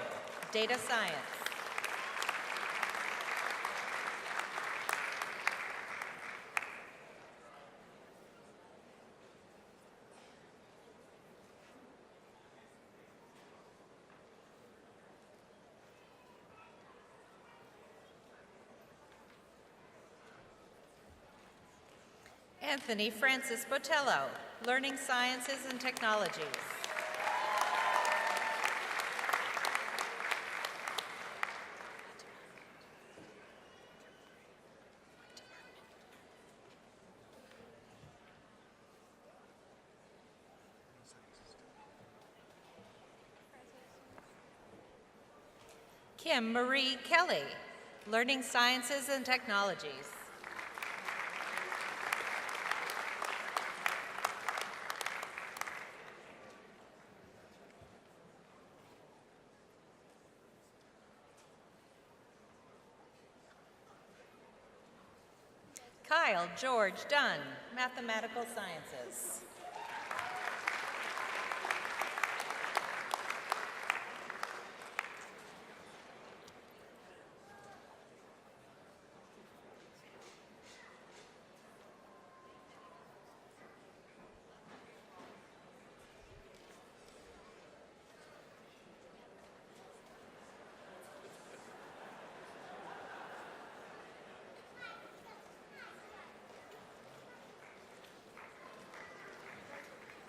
data science. Anthony Francis Botello, learning sciences and technologies. Kim Marie Kelly, learning sciences and technologies. Kyle George Dunn, mathematical sciences.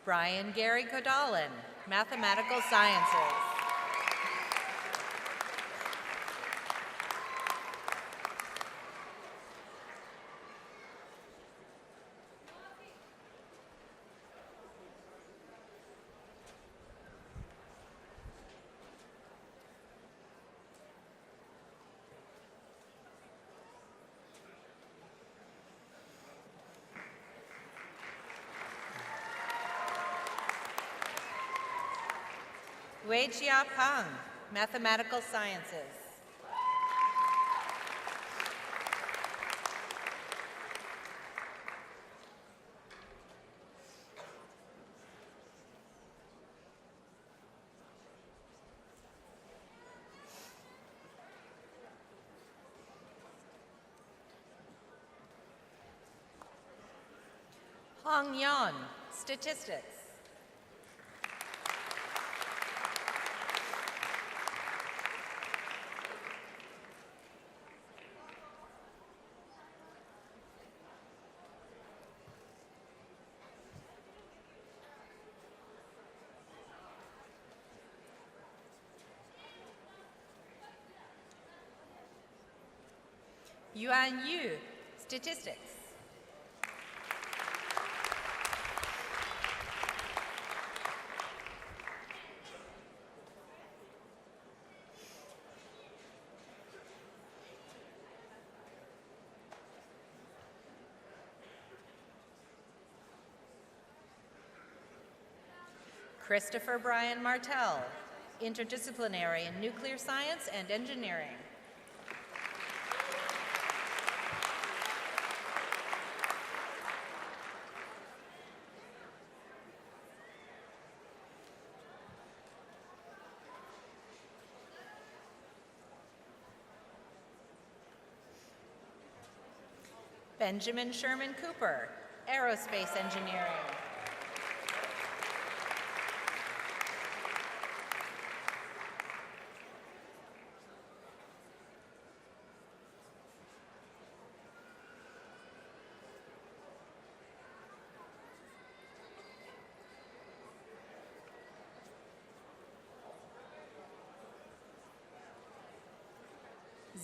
Brian Gary Kodalin, Mathematical Sciences. Wei Jia Peng, Mathematical Sciences. Hong Yan, Statistics. Yuan Yu, Statistics. Christopher Brian Martell, Interdisciplinary in Nuclear Science and Engineering. Benjamin Sherman Cooper, Aerospace Engineering.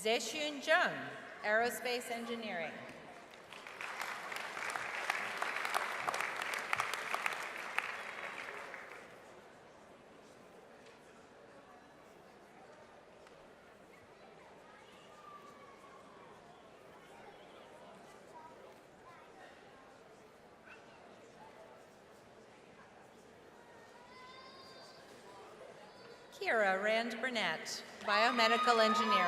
Zexun Zheng, Aerospace Engineering. Kira Rand Burnett, Biomedical Engineering.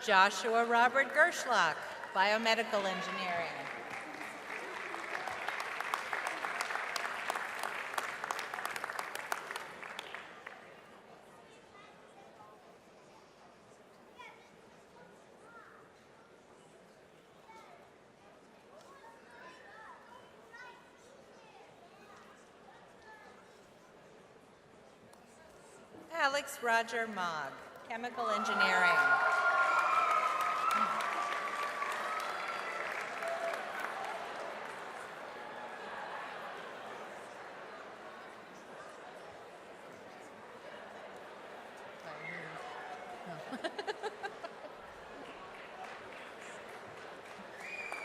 Joshua Robert Gerschlach, Biomedical Engineering. Alex Roger Mogg, Chemical Engineering.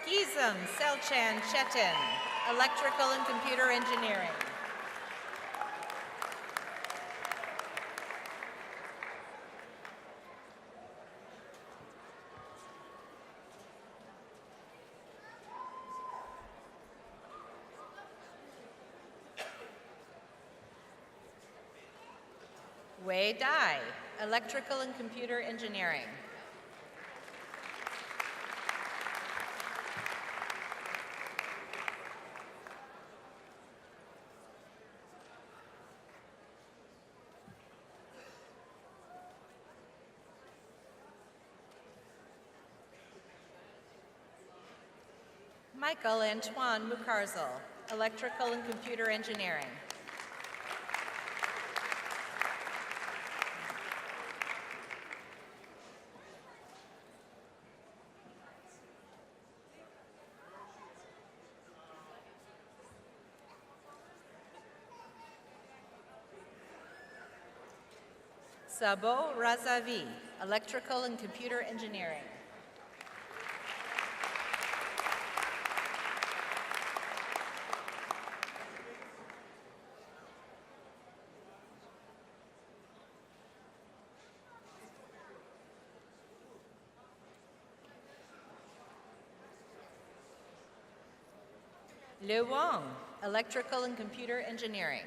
Gizem Selchan Chetin, Electrical and Computer Engineering. Wei Dai, Electrical and Computer Engineering. Michael Antoine Mukarzel, Electrical and Computer Engineering. Sabo Razavi, Electrical and Computer Engineering. Liu Wang, Electrical and Computer Engineering.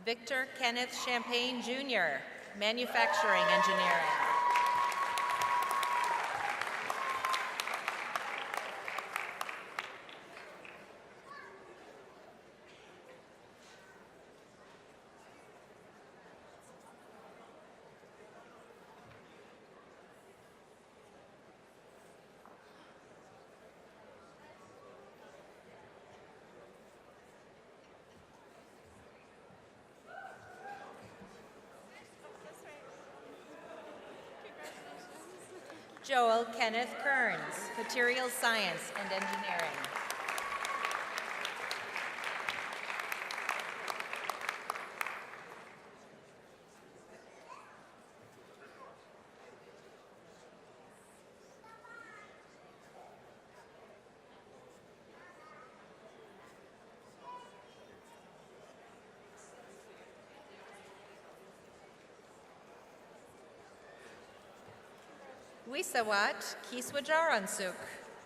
Victor Kenneth Champagne, Jr., Manufacturing Engineering. Joel Kenneth Kearns, Materials Science and Engineering. Wisawat Kiswajaransuk,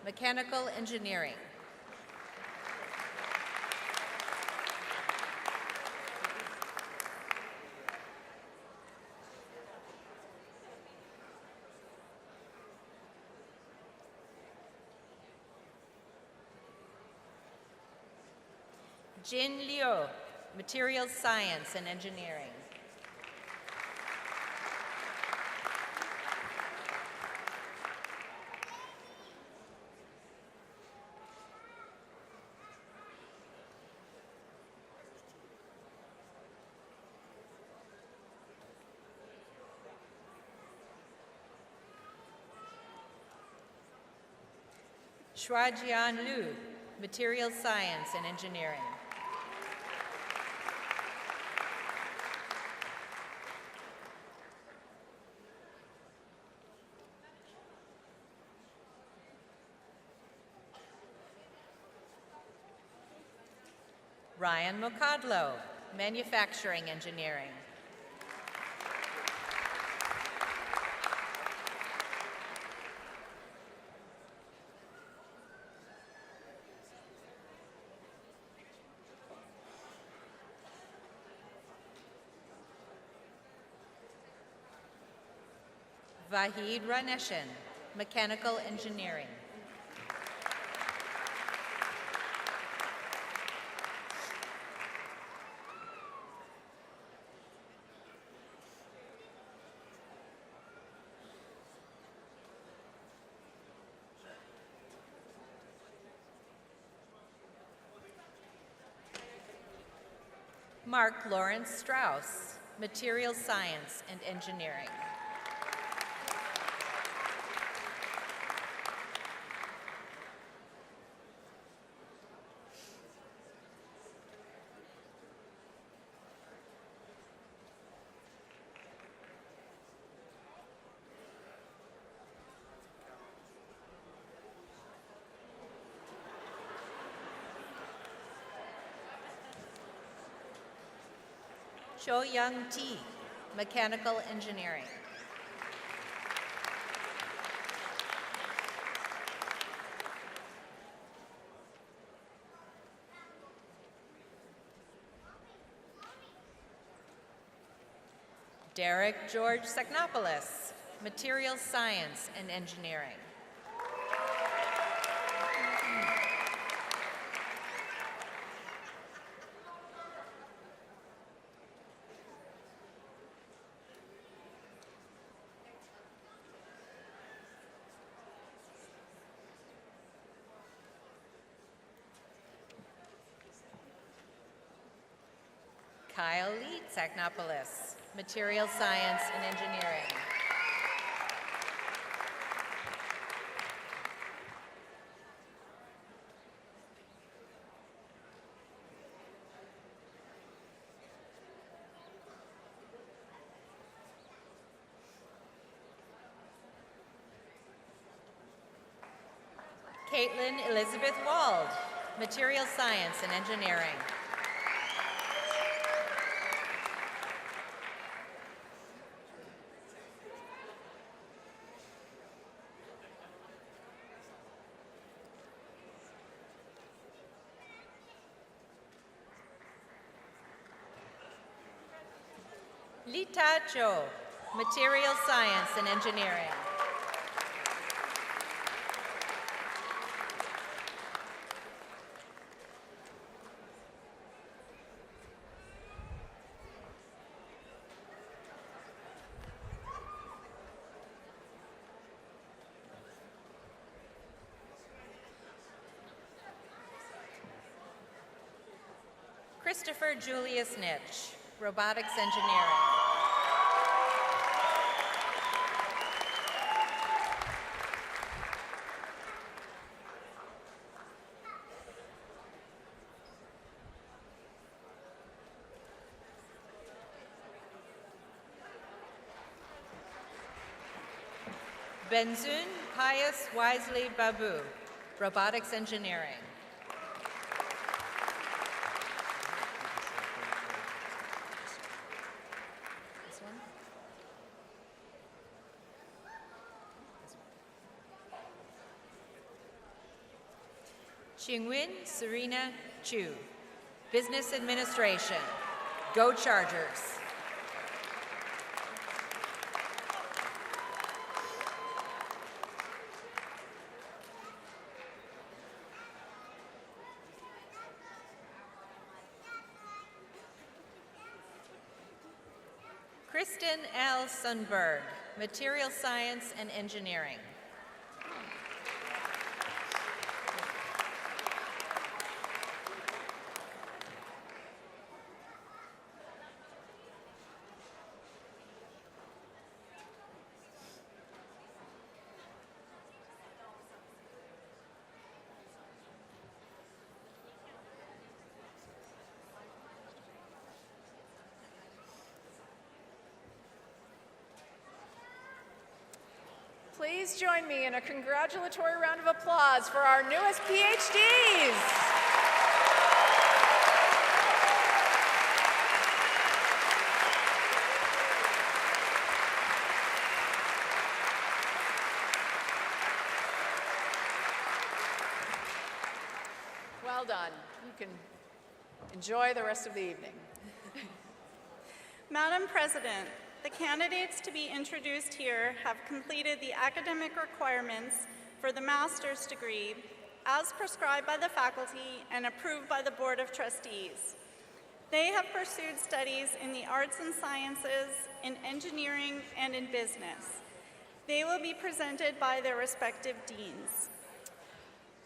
Mechanical Engineering. Jin Liu, Materials Science and Engineering. Shuajian Liu, Materials Science and Engineering. Ryan Mokadlo, Manufacturing Engineering. Vahid Raneshan, Mechanical Engineering. Mark Lawrence Strauss, Materials Science and Engineering. Cho Young T, Mechanical Engineering. Derek George Seknopoulos, Materials Science and Engineering. Kyle Lee, Technopolis, Material Science and Engineering. Caitlin Elizabeth Wald, Material Science and Engineering. Lita Cho, Material Science and Engineering. Christopher Julius Nitch, Robotics Engineering. Benzun Pius Wisely Babu, Robotics Engineering. This one? Chingwin Serena Chu, Business Administration. Go Chargers. Kristen L. Sundberg, Material Science and Engineering. Please join me in a congratulatory round of applause for our newest PhDs. Well done. You can enjoy the rest of the evening. Madam President, the candidates to be introduced here have completed the academic requirements for the master's degree as prescribed by the faculty and approved by the Board of Trustees. They have pursued studies in the arts and sciences, in engineering, and in business. They will be presented by their respective deans.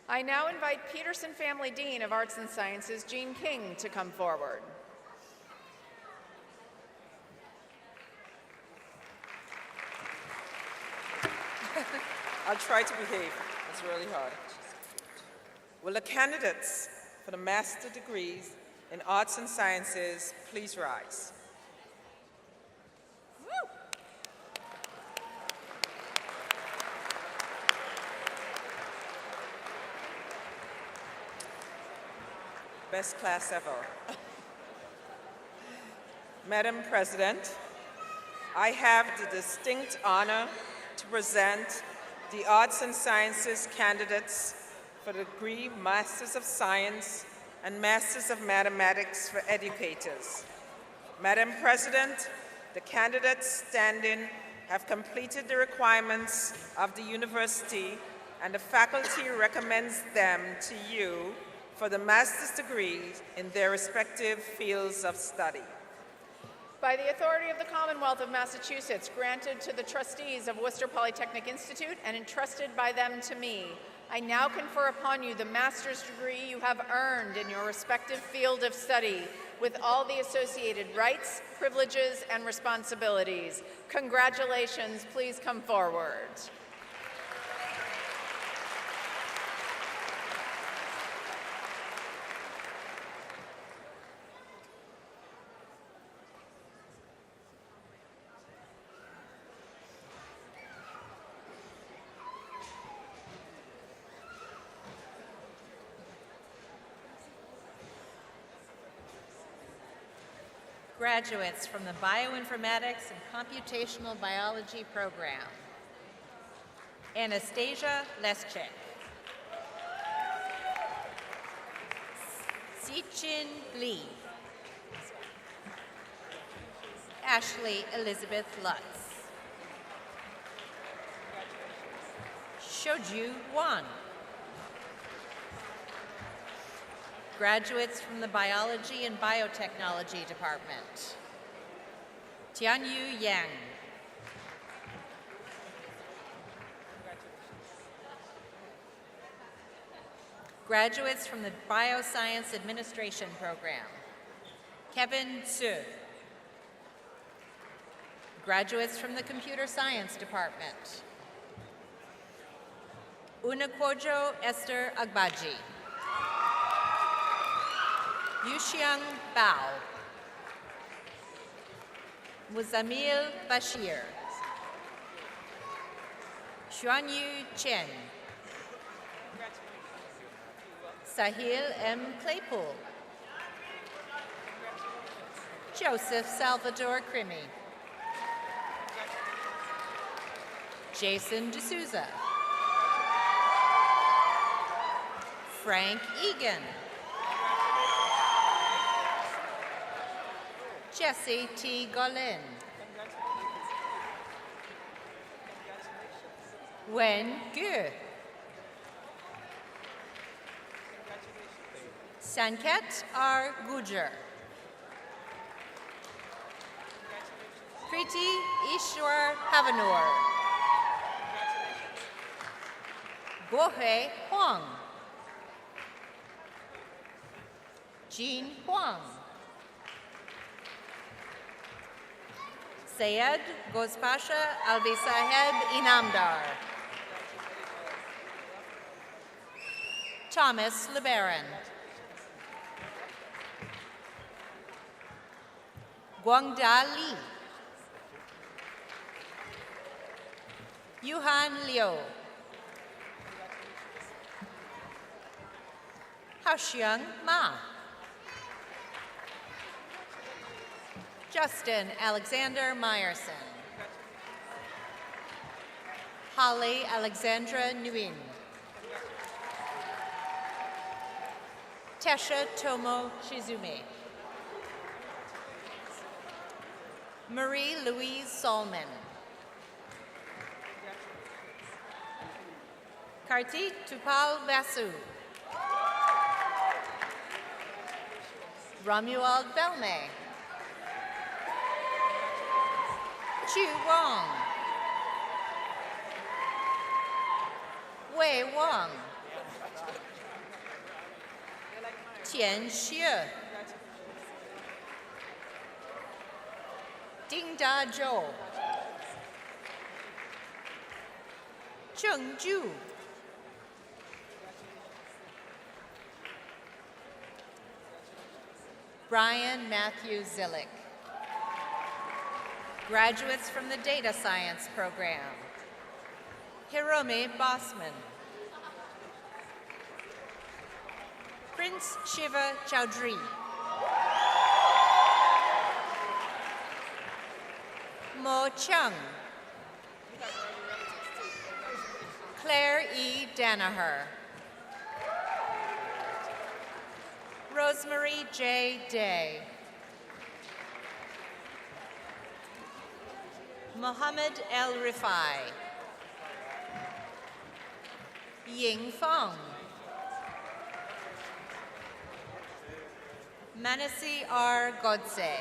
I now invite Peterson Family Dean of Arts and Sciences, Jean King, to come forward. I'll try to behave. It's really hard. Will the candidates for the master degrees in arts and sciences please rise? Best class ever. Madam President, I have the distinct honor to present the Arts and Sciences candidates for the degree Masters of Science and Masters of Mathematics for Educators. Madam President, the candidates standing have completed the requirements of the university, and the faculty recommends them to you for the master's degrees in their respective fields of study. By the authority of the Commonwealth of Massachusetts, granted to the trustees of Worcester Polytechnic Institute and entrusted by them to me, I now confer upon you the master's degree you have earned in your respective field of study with all the associated rights, privileges, and responsibilities. Congratulations. Please come forward. Graduates from the Bioinformatics and Computational Biology program. Anastasia Leschek. Sichin Lee. Ashley Elizabeth Lutz. Shoju Wan. Graduates from the Biology and Biotechnology Department. Tianyu Yang. Graduates from the Bioscience Administration Program. Kevin Tsu. Graduates from the Computer Science Department. Unakwojo Esther Agbaji. Yuxiang Bao. Muzamil Bashir. Xuanyu Chen. Sahil M. Claypool. Joseph Salvador Crimi. Jason D'Souza. Frank Egan. Jesse T. Golin. Wen Gu. Sanket R. Gujar. Kriti Ishwar Havanur. Guohui Huang. Jean Huang. Sayed Gozpasha Alvisahed Inamdar. Thomas LeBaron. Guangda Li. Yuhan Liu. Haoxiang Ma. Justin Alexander Meyerson. Holly Alexandra Nguyen. Tesha Tomo Shizume. Marie Louise Solman. Kartik Tupal Vasu. Romuald Belme. Chu Wang. Wei Wang. Tian Xue. Ding Da Zhou. Zheng Zhu. Brian Matthew Zillick. Graduates from the Data Science program. Hiromi Bosman. Prince Shiva Chowdhury. Mo Chung. Claire E. Danaher. Rosemary J. Day. Mohammed El Rifai. Ying Fong. Manasi R. Godse.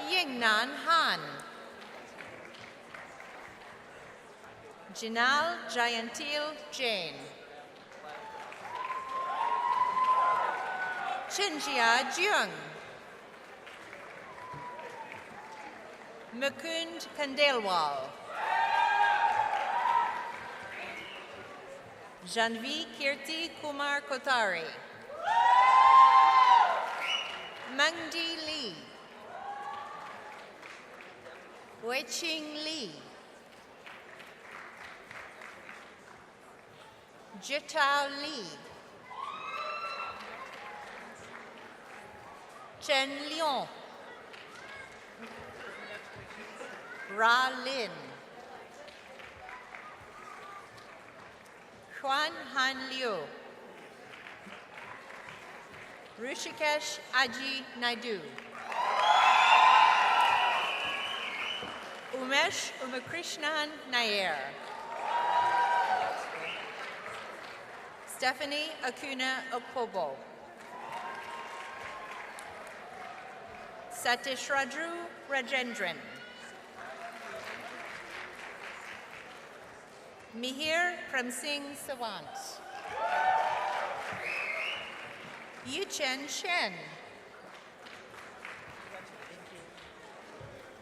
Yingnan Han. Jinal Jayantil Jain. Chinjia Jung. Mukund Kandelwal. Janvi Kirti Kumar Kotari. Mangdi Lee. Weiqing Li. Jitao Li. Chen Liang. Ra Lin. Xuan Han Liu. Rishikesh Aji Naidu. Umesh Umakrishnan Nair. Stephanie Acuna Opobo. Satishradru Rajendran. Mihir Premsing Sawant. Yichen Shen.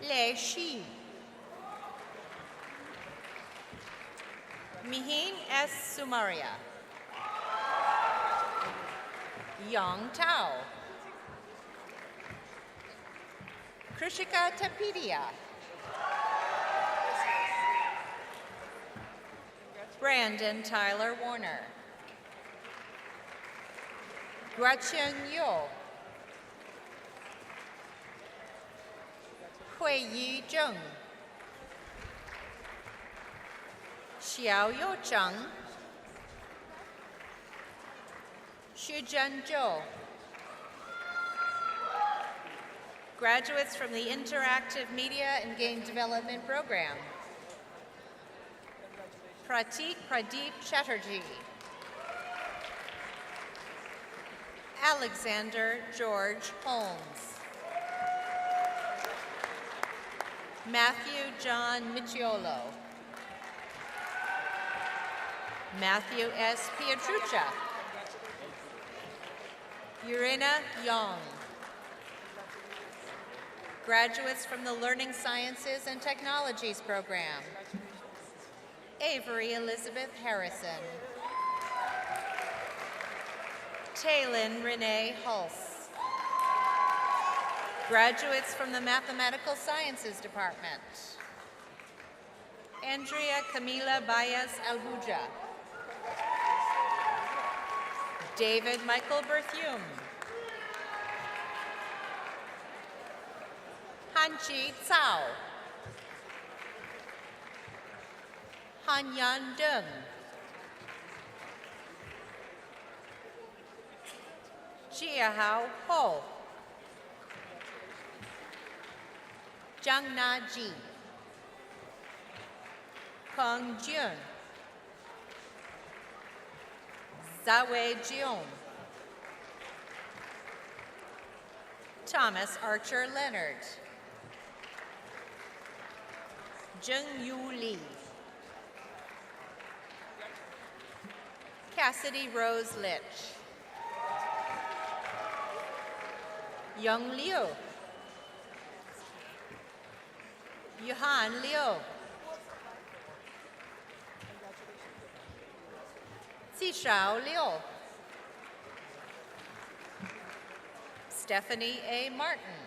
Le Shi. Mihin S. Sumaria. Yang Tao. Krishika Tapidia. Brandon Tyler Warner. Guachen Yo. Hui Yi Zheng. Xiao Yo Cheng. Shuzhen Zhou. Graduates from the Interactive Media and Game Development Program. Pratik Pradeep Chatterjee. Alexander George Holmes. Matthew John Michiolo. Matthew S. Pietruccia. Urena Young. Graduates from the Learning Sciences and Technologies Program. Avery Elizabeth Harrison. Taylin Renee Hulse. Graduates from the Mathematical Sciences Department. Andrea Camila Baez Albuja. David Michael Berthume. Hanchi Cao. Han Yan Deng. Jiahao Ho. Zhang Na Ji. Kong Jun. Zawei Jiong. Thomas Archer Leonard. Zheng Yu Li. Cassidy Rose Litch. Young Liu. Yuhan Liu. Zishao Liu. Stephanie A. Martin.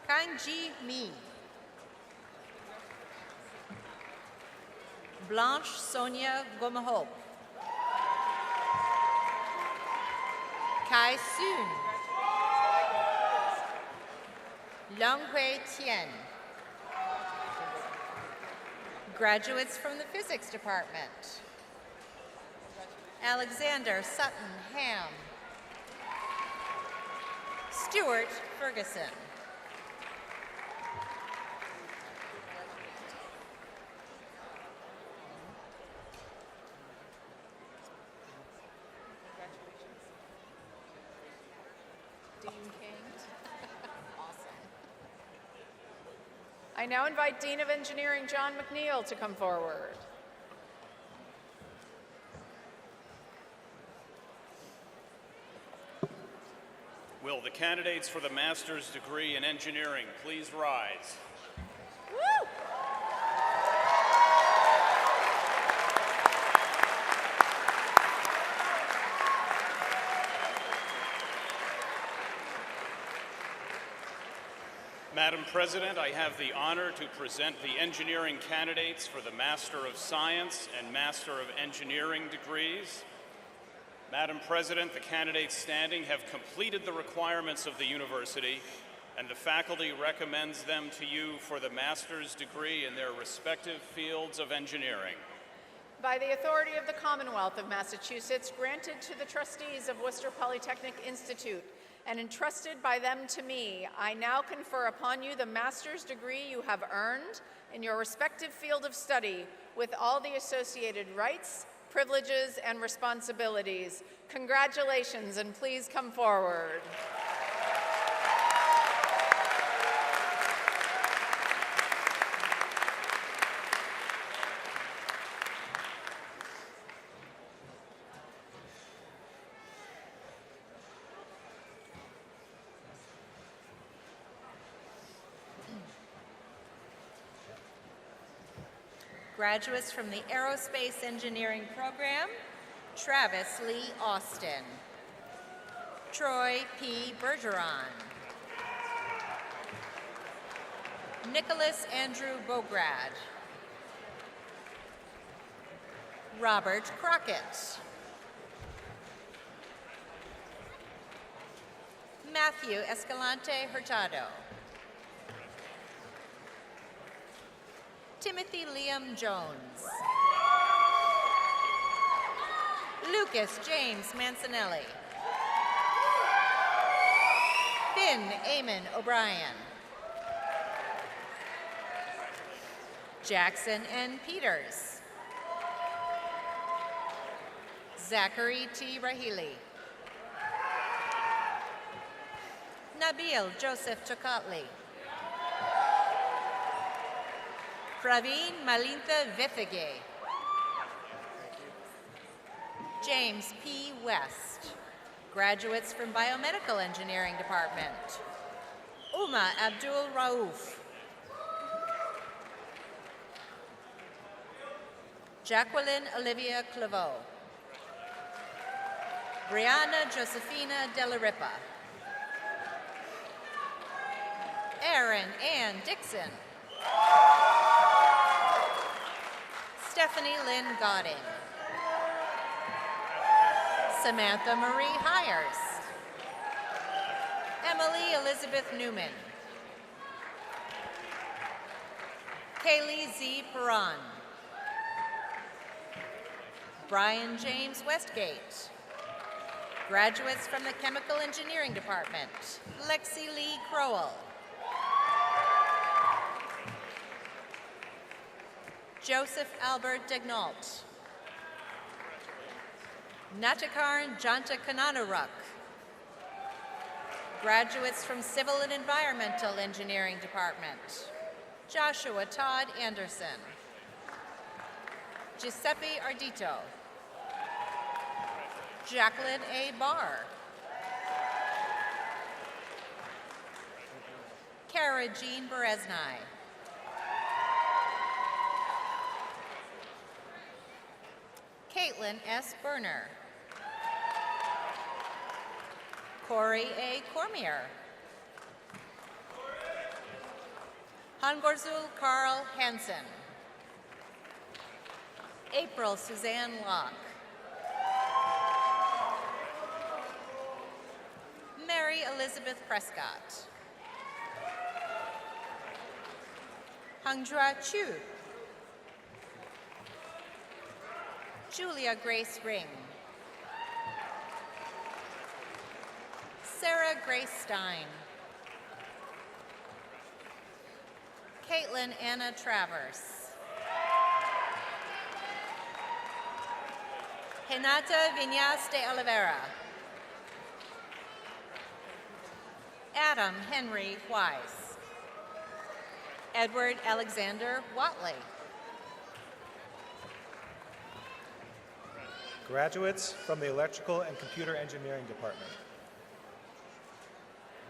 Kanji Mi. Blanche Sonia Gomahop. Kai Soon. Longhui Tian. Graduates from the Physics Department. Alexander Sutton Ham. Stuart Ferguson. I now invite Dean of Engineering John McNeil to come forward. the candidates for the master's degree in engineering, please rise. Woo! Madam President, I have the honor to present the engineering candidates for the Master of Science and Master of Engineering degrees. Madam President, the candidates standing have completed the requirements of the university, and the faculty recommends them to you for the master's degree in their respective fields of engineering. By the authority of the Commonwealth of Massachusetts, granted to the trustees of Worcester Polytechnic Institute, and entrusted by them to me, I now confer upon you the master's degree you have earned in your respective field of study with all the associated rights, privileges, and responsibilities. Congratulations, and please come forward. Graduates from the Aerospace Engineering Program, Travis Lee Austin, Troy P. Bergeron, Nicholas Andrew Bograd, Robert Crockett, Matthew Escalante Hurtado, Timothy Liam Jones, Lucas James Mancinelli, Finn Eamon O'Brien, Jackson N. Peters, Zachary T. Rahili, Nabil Joseph Tokatli, Praveen Malintha Vethige, James P. West, graduates from Biomedical Engineering Department, Uma Abdul Rauf, Jacqueline Olivia Claveau, Brianna Josefina De La Ripa, Erin Ann Dixon, Stephanie Lynn Godding, Samantha Marie Hires, Emily Elizabeth Newman, Kaylee Z. Perron, Brian James Westgate, graduates from the Chemical Engineering Department, Lexi Lee Crowell, Joseph Albert Degnault, Natakarn Janta Kananaruk, graduates from Civil and Environmental Engineering Department, Joshua Todd Anderson, Giuseppe Ardito, Jacqueline A. Barr, Kara Jean Bereznai, Caitlin S. Berner, Corey A. Cormier, Hangorzul Carl Hansen, April Suzanne Locke, Mary Elizabeth Prescott, Hangdra Chu, Julia Grace Ring, Sarah Grace Stein, Caitlin Anna Travers, Renata Viñas de Oliveira, Adam Henry Wise, Edward Alexander Watley, graduates from the Electrical and Computer Engineering Department,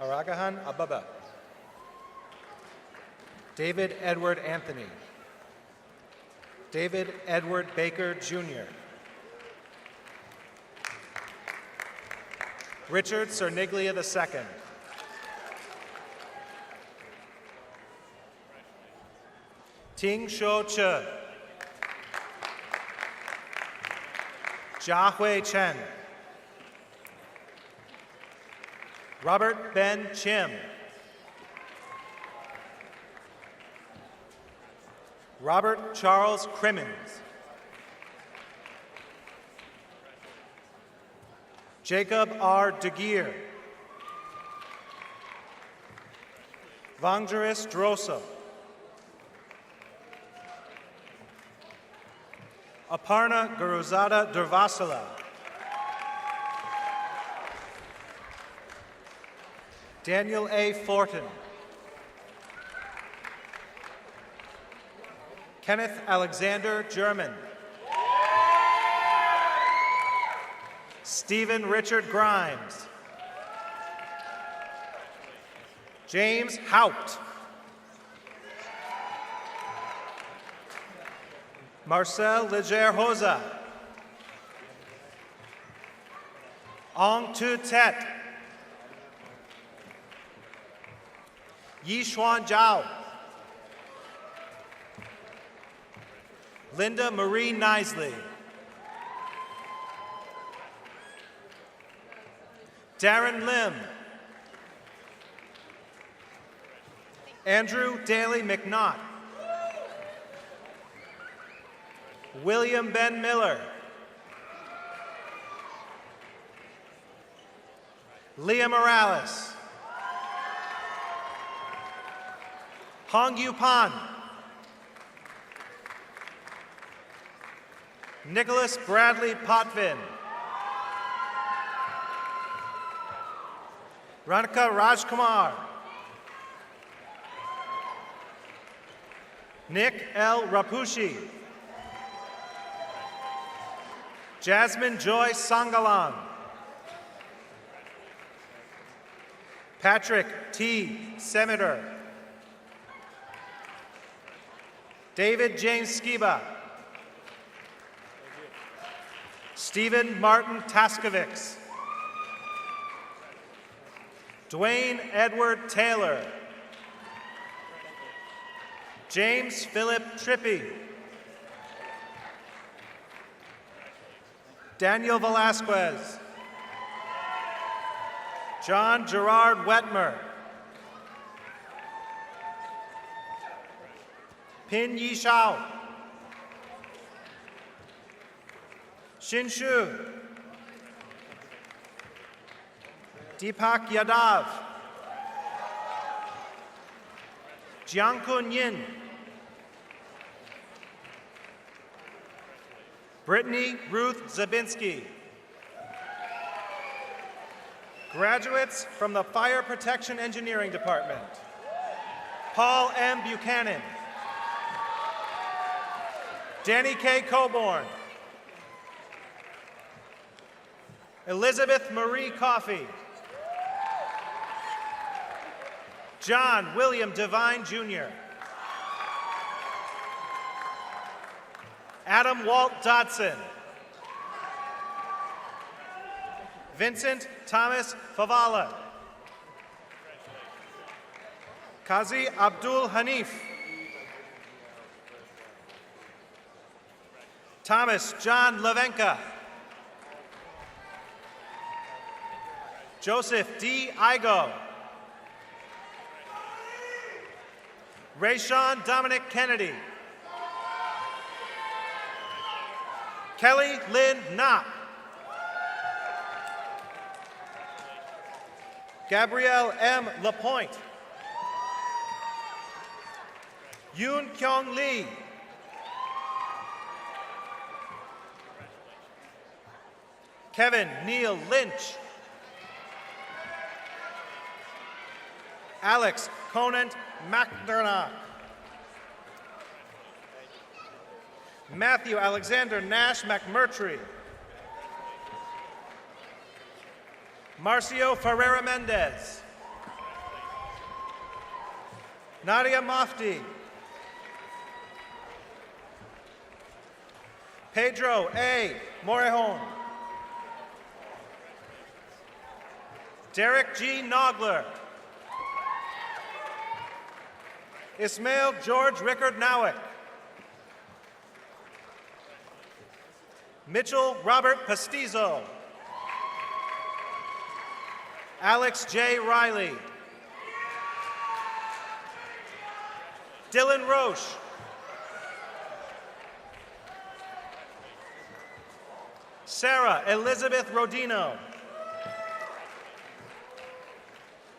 Aragahan Ababa. David Edward Anthony. David Edward Baker, Jr. Richard Cerniglia II. Ting Shou Che. Jia Hui Chen. Robert Ben Chim. Robert Charles Crimmins. Jacob R. DeGeer. Vangelis Drosso. Aparna Guruzada Durvasala. Daniel A. Fortin. Kenneth Alexander German. Stephen Richard Grimes. James Haupt. Marcel Leger Hoza. Ong Tu Tet. Yi Xuan Zhao. Linda Marie Nisley. Darren Lim. Andrew Daly McNaught. William Ben Miller. Leah Morales. Hong Yu Pan. Nicholas Bradley Potvin. Ranika Rajkumar. Nick L. Rapushi. Jasmine Joy Sangalang. Patrick T. Semeter. David James Skiba. Stephen Martin Taskovics. Dwayne Edward Taylor. James Philip Trippi. Daniel Velasquez. John Gerard Wetmer. Pin Yi Shao. Xin Shu. Deepak Yadav. Jiankun Yin. Brittany Ruth Zabinski. Graduates from the Fire Protection Engineering Department. Paul M. Buchanan. Danny K. Coburn. Elizabeth Marie Coffey. John William Devine, Jr. Adam Walt Dodson. Vincent Thomas Favala. Kazi Abdul Hanif. Thomas John Levenka. Joseph D. Igo. Rayshawn Dominic Kennedy. Kelly Lynn Knopp. Gabrielle M. Lapointe. Yoon Kyung Lee. Kevin Neal Lynch. Alex Conant McDermott. Matthew Alexander Nash McMurtry. Marcio Ferreira Mendez. Nadia Mafti. Pedro A. Morejon. Derek G. Nogler. Ismail George Rickard Nowick. Mitchell Robert Pastizo. Alex J. Riley. Dylan Roche. Sarah Elizabeth Rodino.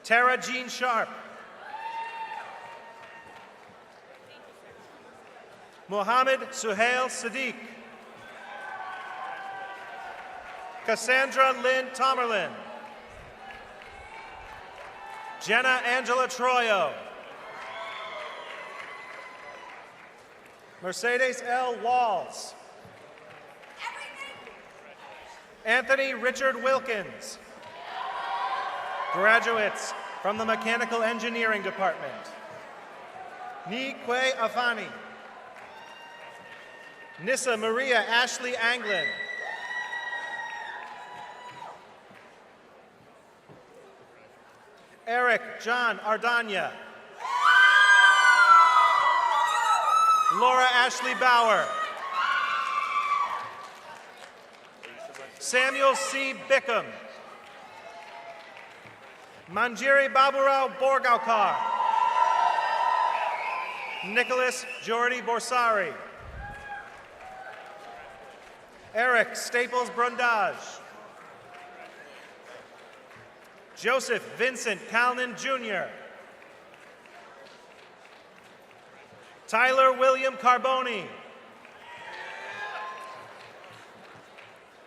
Tara Jean Sharp. Mohammed Suhail Sadiq. Cassandra Lynn Tomerlin. Jenna Angela Troyo. Mercedes L. Walls. Anthony Richard Wilkins. Graduates from the Mechanical Engineering Department. Ni Kwe Afani. Nissa Maria Ashley Anglin. Eric John Ardanya. Laura Ashley Bauer. Samuel C. Bickham. Manjiri Baburao Borgaukar. Nicholas Jordi Borsari. Eric Staples Brundage. Joseph Vincent Calnan Jr. Tyler William Carboni.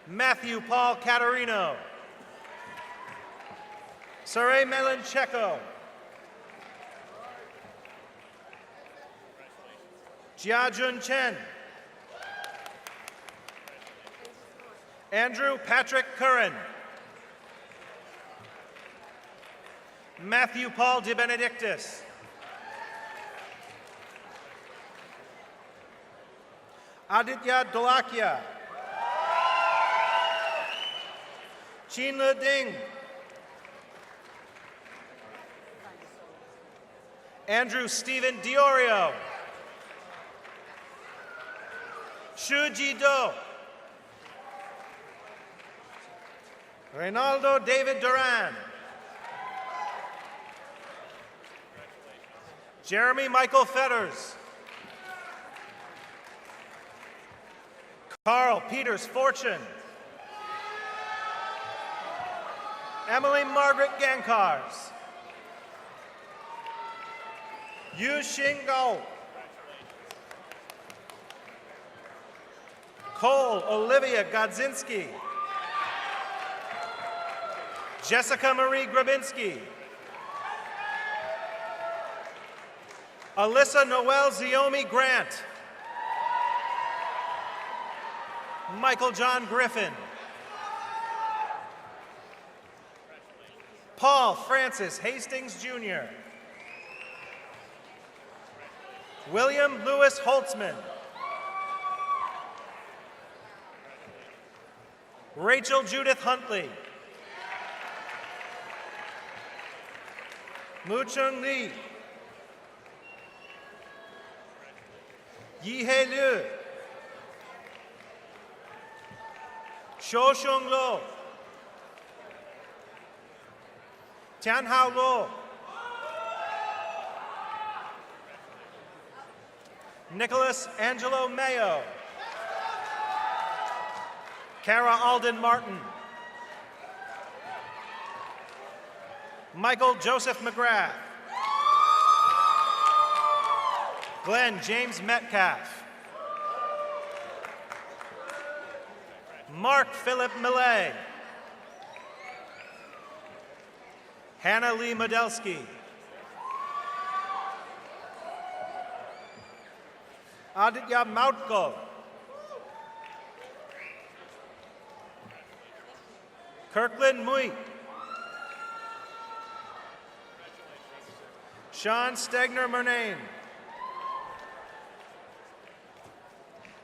Matthew Paul Catarino. Saray Melancheco. Jiajun Chen. Andrew Patrick Curran. Matthew Paul De Benedictis. Aditya Dolakia. Chinla Ding. Andrew Stephen Diorio. Shuji Do. Reynaldo David Duran. Jeremy Michael Fetters. Carl Peters Fortune. Emily Margaret Gankars. Yu Xing Gao. Cole Olivia Godzinski. Jessica Marie Grabinski. Alyssa Noel Ziomi Grant. Michael John Griffin. Paul Francis Hastings Jr. William Lewis Holtzman. Rachel Judith Huntley. Mu Chung Lee. Yi-Hei Liu. Shou Shung Lo. Tian Hao Lo. Nicholas Angelo Mayo. Kara Alden Martin. Michael Joseph McGrath. Glenn James Metcalf. Mark Philip Millay. Hannah Lee Modelsky. Aditya Mautko. Kirkland Mui. Sean Stegner-Murnane.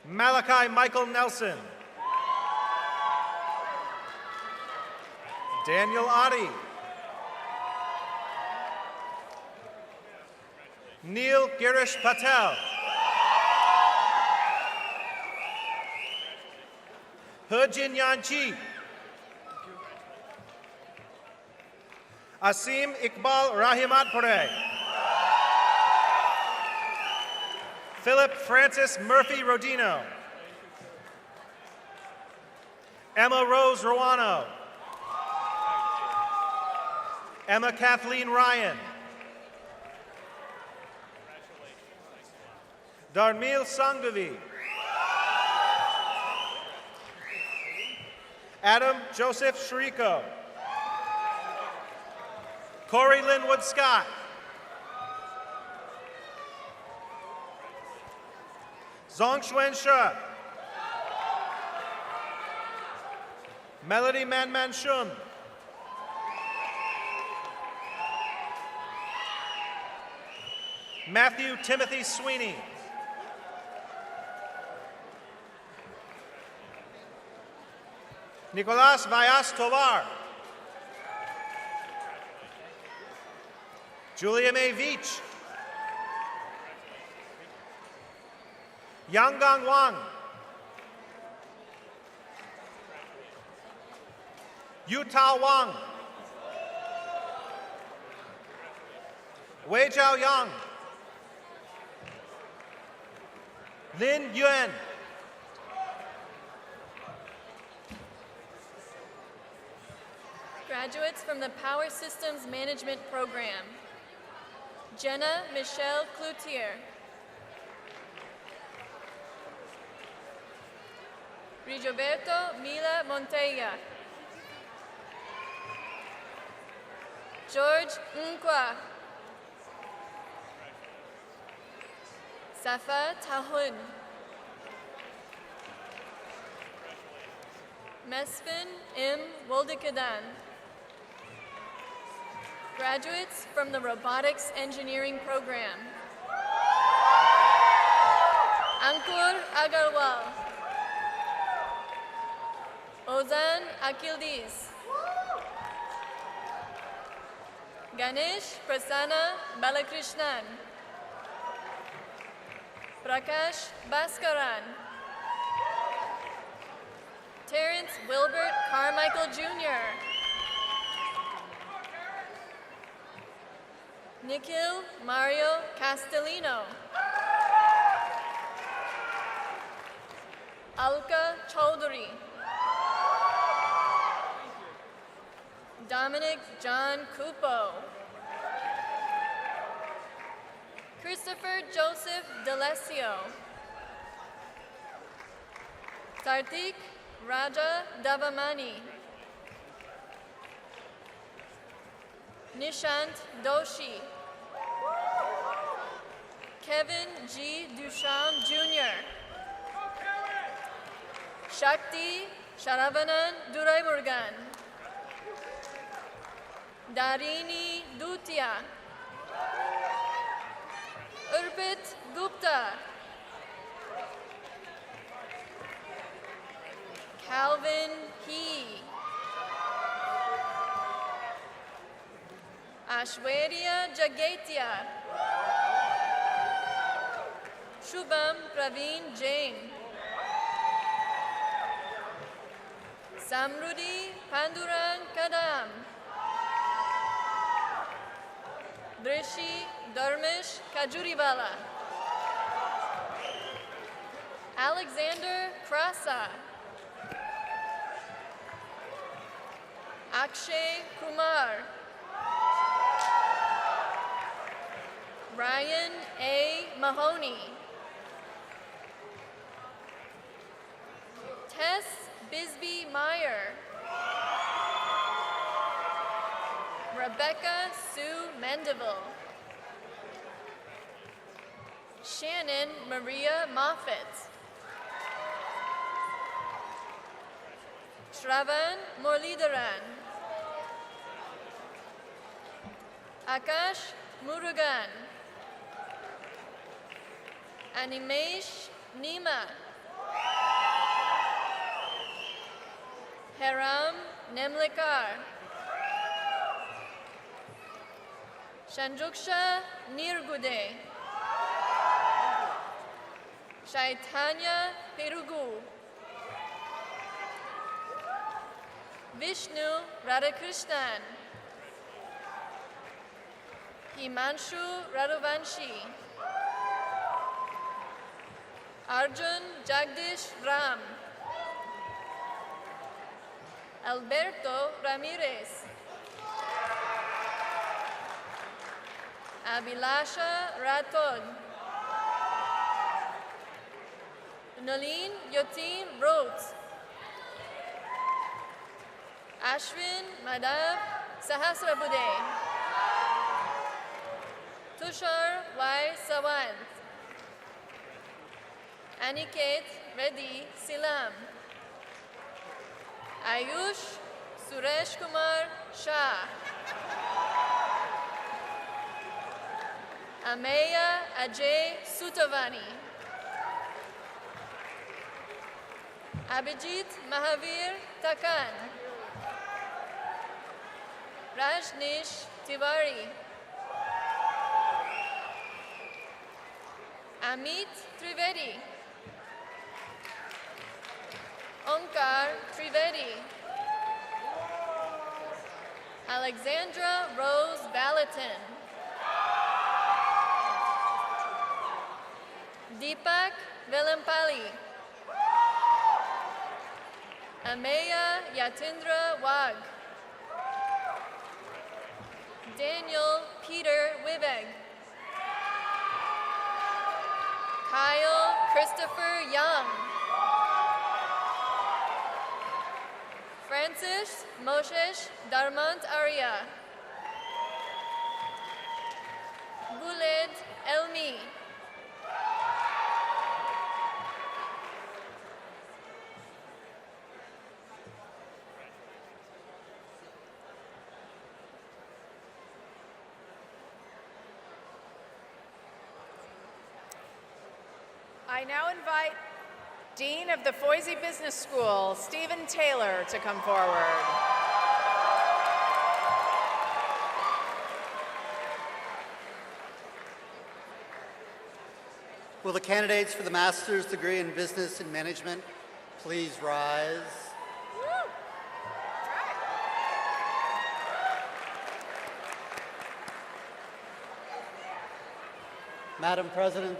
Malachi Michael Nelson. Daniel Oddie. Neil Girish Patel. Hejin Yanchi. Asim Iqbal Rahimatpure. Philip Francis Murphy Rodino. Emma Rose Ruano. Emma Kathleen Ryan. Darmil Sanghavi. Adam Joseph Shriko. Corey Linwood Scott. Zongxuan She. Melody Manman Shum. Matthew Timothy Sweeney. Nicolas Vallas Tovar. Julia May Veach. Yanggang Wang. Yutao Wang. Wei Zhao Yang. Lin Yuan. Graduates from the Power Systems Management Program. Jenna Michelle Cloutier. Rigoberto Mila Montella. George Nkwa. Safa Tahun. Mesfin M. Woldekadan. Graduates from the Robotics Engineering Program. Ankur Agarwal. Ozan Akildiz. Ganesh Prasanna Balakrishnan. Prakash Bhaskaran. Terrence Wilbert Carmichael Jr. Nikhil Mario Castellino. Alka Chaudhary. Dominic John Cupo. Christopher Joseph D'Alessio. Sarthik Raja Davamani. Nishant Doshi. Kevin G. Duchamp Jr. Shakti Sharavanan Duraimurgan. Darini Dutia. Urpit Gupta. Calvin He. Ashwarya Jagatia. Shubham Praveen Jain. Samrudhi Pandurang Kadam. Drishi Dharmesh Kajuriwala. Alexander Krasa. Akshay Kumar. Ryan A. Mahoney. Tess Bisbee Meyer. Rebecca Sue Mendeville. Shannon Maria Moffett. Shravan Muralidharan. Akash Murugan. Animesh Nima. Haram Nemlikar. Shanjuksha Nirgude. Chaitanya Perugu. Vishnu Radhakrishnan. Himanshu Radhavanshi. Arjun Jagdish Ram. Alberto Ramirez. Abhilasha Rathod. Nalin Yotim Rhodes. Ashwin Madhav Sahasrabuddhe. Tushar Y. Sawant. Aniket Reddy Silam. Ayush Suresh Kumar Shah. Ameya Ajay Sutavani. Abhijit Mahavir Takan. Rajneesh Tiwari. Amit Trivedi. Omkar Trivedi. Alexandra Rose Ballatin. Deepak Velampali. Ameya Yatindra Wag. Daniel Peter Wibeg. Kyle Christopher Young. Francis Moshesh Darmant Arya. Buled Elmi. I now invite Dean of the Foisey Business School, Stephen Taylor, to come forward. Will the candidates for the master's degree in business and management please rise? Madam President,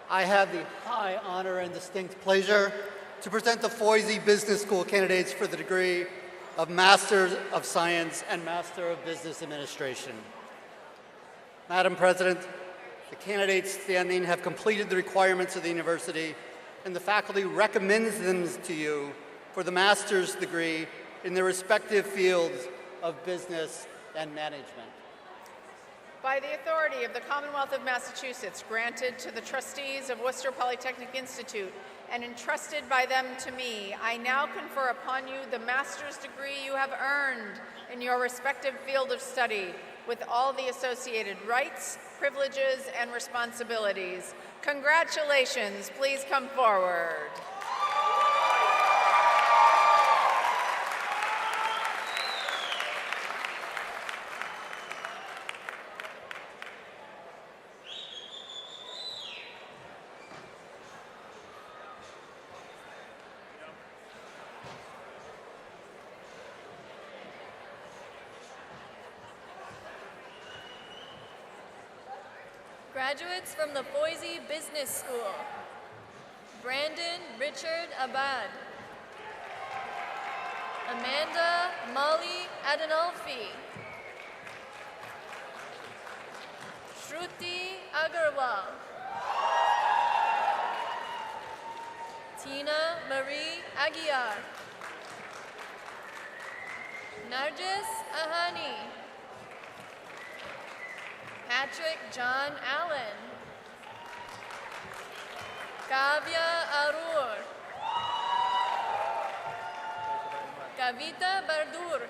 I have the high honor and distinct pleasure to present the Foisey Business School candidates for the degree of Master of Science and Master of Business Administration. Madam President, the candidates standing have completed the requirements of the university, and the faculty recommends them to you for the master's degree in their respective fields of business and management. By the authority of the Commonwealth of Massachusetts, granted to the trustees of Worcester Polytechnic Institute and entrusted by them to me, I now confer upon you the master's degree you have earned in your respective field of study, with all the associated rights, privileges, and responsibilities. Congratulations. Please come forward. Graduates from the Foisey Business School. Brandon Richard Abad. Amanda Molly Adenolfi. Shruti Agarwal. Tina Marie Aguiar. Nargis Ahani. Patrick John Allen. Kavya Arur. Kavita Bardur.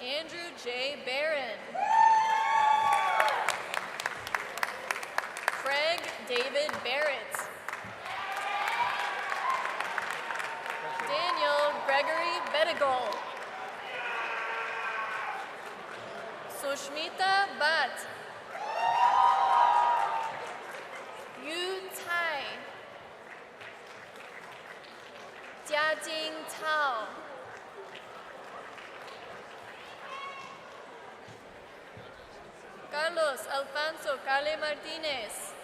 Andrew J. Barron. Craig David Barrett. Daniel Gregory Bedigol. Sushmita Bhatt. Yu Tai. Jiajing Tao. Carlos Alfonso Carle Martinez.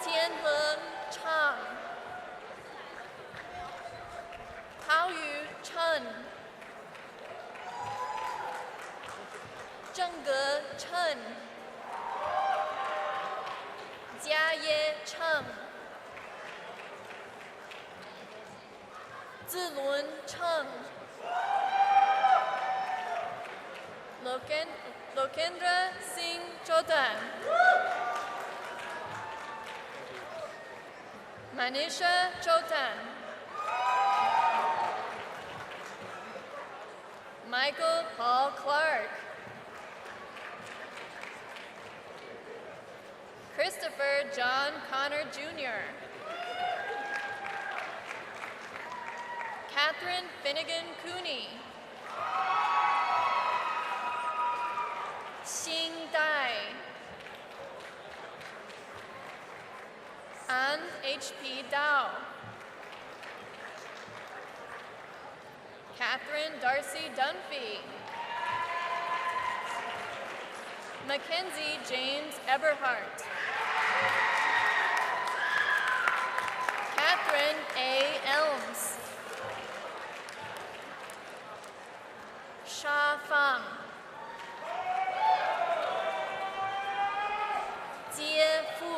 Tianhe Chang. Haoyu Chen. Zhengge Chen. Jiaye Cheng. Zilun Cheng. Lokendra Singh Chotan. Manisha Chotan. Michael Paul Clark. Christopher John Connor Jr. Catherine Finnegan Cooney. Xing Dai. Ann H.P. Dow. Catherine Darcy Dunphy. Mackenzie James Eberhart. Catherine A. Elms. Sha Fang. Jie Fu.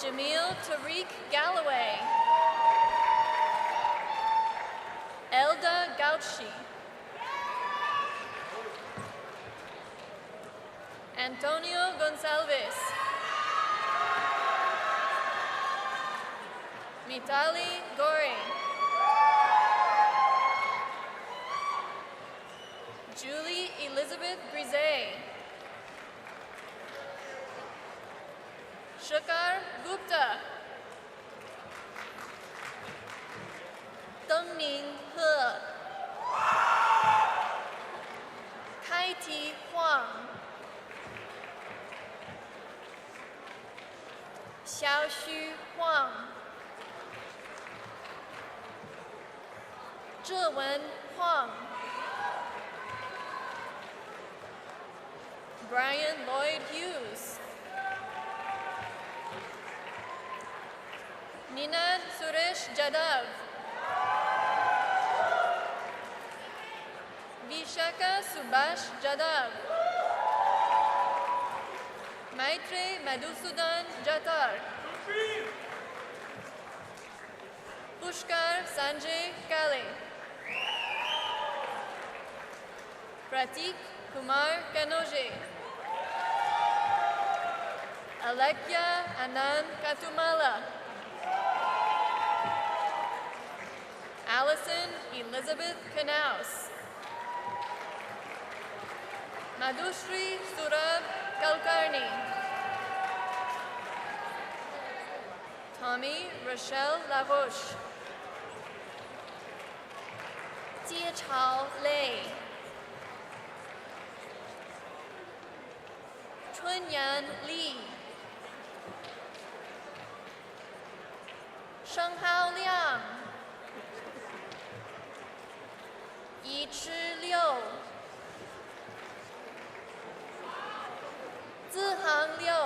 Jamil Tariq Galloway. Elda Gauchi. Antonio Gonçalves. Mitali Gori. Julie Elizabeth Grise. Shakar Gupta. Deng Ning He. Kai Ti Huang. Xiaoxu Huang. Zhewen Huang. Brian Lloyd Hughes. Ninad Suresh Jadav. Vishaka Subhash Jadav. Maitre Madhusudan Jatar. Pushkar Sanjay Kale. Pratik Kumar Kanoje. Alekya Anand Katumala. Allison Elizabeth Knaus. Madhushri Surab Kalkarni. Tommy Rochelle Laroche. Jiechao Lei. Chunyan Li. Shenghao Liang. Yichi Liu. Zihang Liu.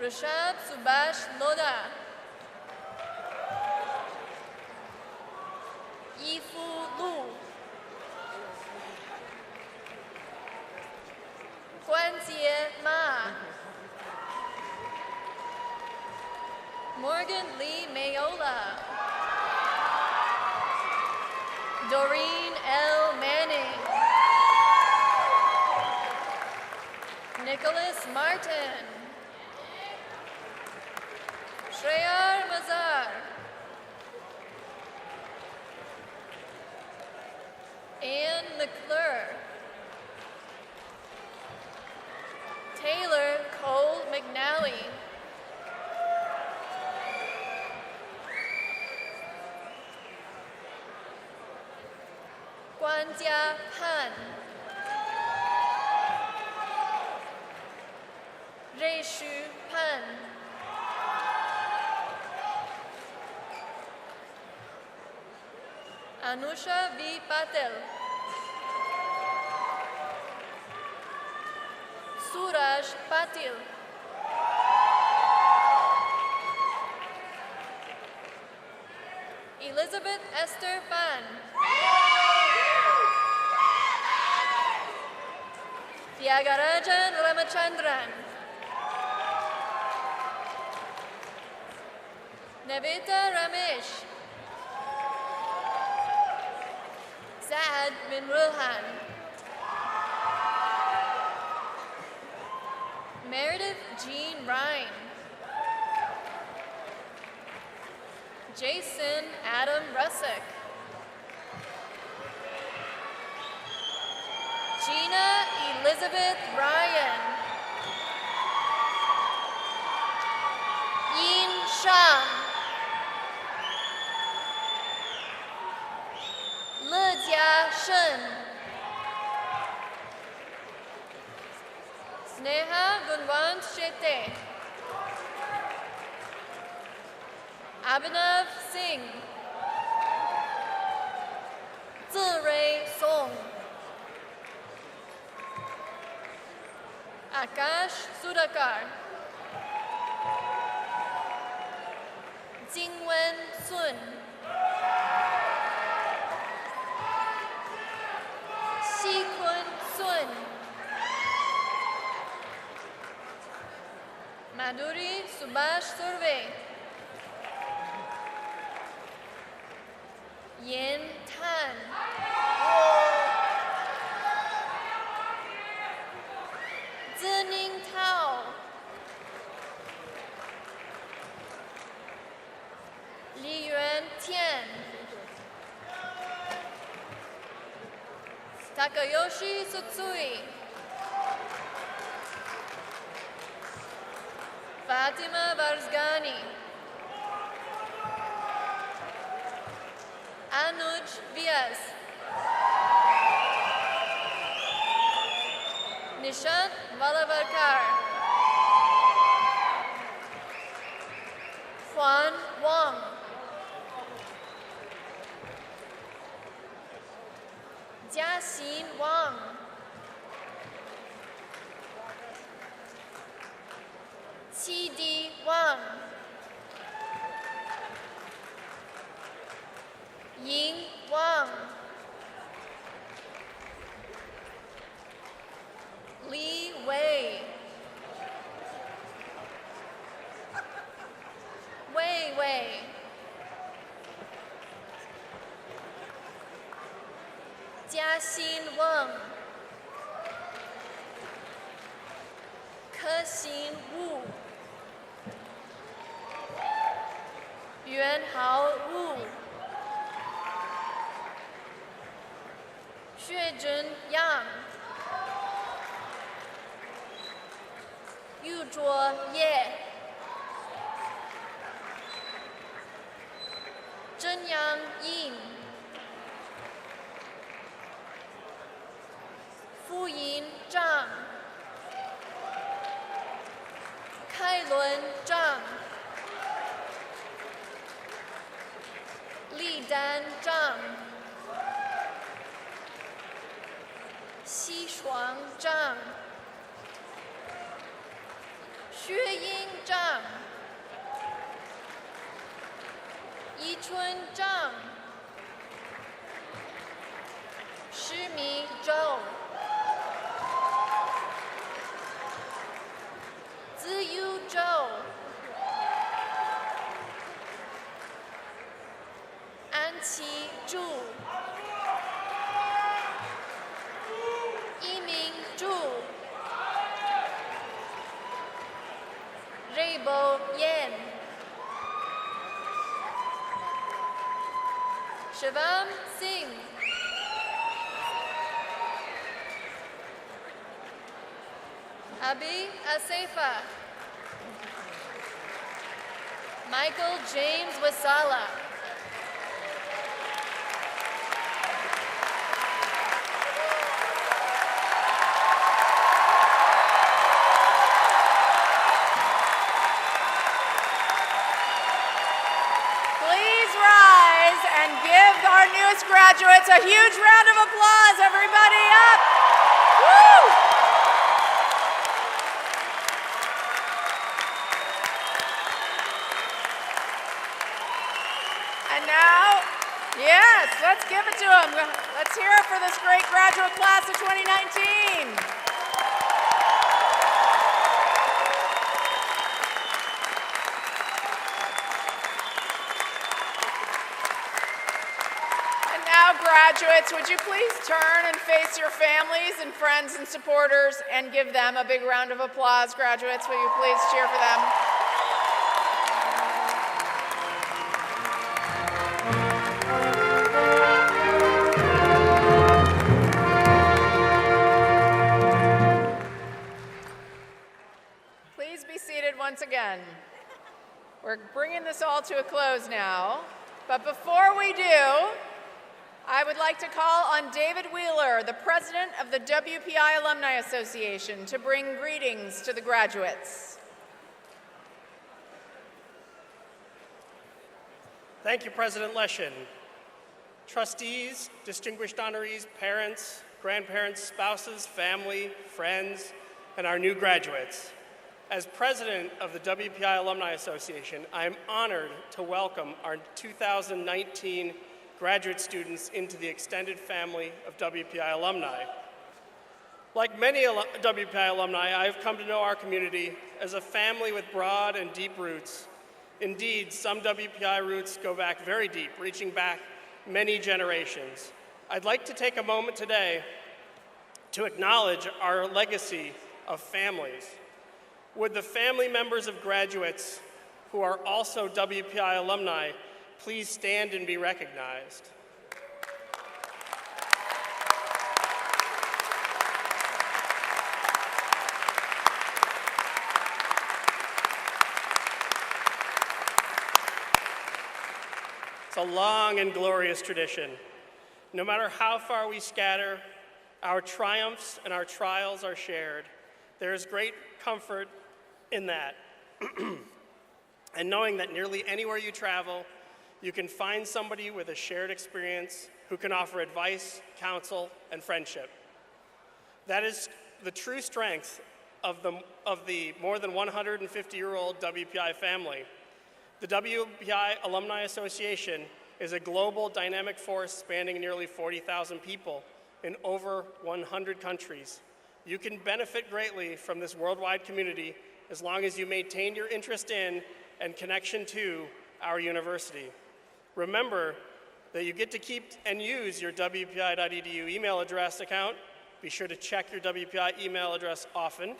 Rishab Subhash Loda. Yifu Lu. Guanjie Ma. Morgan Lee Mayola. Doreen L. Manning. Nicholas Martin. Shreyar Mazar. McClure. Taylor Cole McNally. Guanjia Pan. Reishu Pan. Anusha V. Patel. Suraj Patil. Elizabeth Esther Pan. Tyagarajan Ramachandran. Navita Ramesh. Saad bin Rulhan. Meredith Jean Ryan. Jason Adam Russick. Gina Elizabeth Ryan. Yin Shang. Le Jia Shen. Sneha Gunwant Shete. Abhinav Singh. Zirui Song. Akash Sudhakar. Jingwen Sun. Shikun Sun. Madhuri Subhash Surve. Yin Tan. Zining Tao. Li Yuan Tian. Takayoshi Tsutsui. Fatima Barzgani. Anuj Vyas. Nishant Valavarkar. Juan Wang. Jiaxin Wang. Qidi Wang. Ying Wang. Li Wei. Wei Wei. Jiaxin Wang. Kexin Wu. Yuanhao Wu. Xuejun Yang. Yuzhuo Ye. Zhenyang Yin. Fuyin Zhang. Kailun Zhang. Lidan Zhang. Xishuang Zhang. Xueying Zhang. Yichun Zhang. Shimi Zhou. Ziyu Zhou. Anqi Zhu. Yiming Zhu. Reibo Yan. Shivam Singh. Abi Asefa. Michael James Wasala. Please rise and give our newest graduates a huge round of applause. Everybody up. Woo! And now, yes, let's give it to them. Let's hear it for this great graduate class of 2019. And now, graduates, would you please turn and face your families and friends and supporters and give them a big round of applause. Graduates, will you please cheer for them? Please be seated once again. We're bringing this all to a close now, but before we do, I would like to call on David Wheeler, the president of the WPI Alumni Association, to bring greetings to the graduates. Thank you, President Leshin. Trustees, distinguished honorees, parents, grandparents, spouses, family, friends, and our new graduates. As president of the WPI Alumni Association, I am honored to welcome our 2019 graduate students into the extended family of WPI alumni. Like many WPI alumni, I have come to know our community as a family with broad and deep roots. Indeed, some WPI roots go back very deep, reaching back many generations. I'd like to take a moment today to acknowledge our legacy of families. Would the family members of graduates who are also WPI alumni please stand and be recognized? It's a long and glorious tradition. No matter how far we scatter, our triumphs and our trials are shared. There is great comfort in that. And knowing that nearly anywhere you travel, you can find somebody with a shared experience who can offer advice, counsel, and friendship. That is the true strength of the more than 150-year-old WPI family. The WPI Alumni Association is a global dynamic force spanning nearly 40,000 people in over 100 countries. You can benefit greatly from this worldwide community as long as you maintain your interest in and connection to our university. Remember that you get to keep and use your WPI.edu email address account. Be sure to check your WPI email address often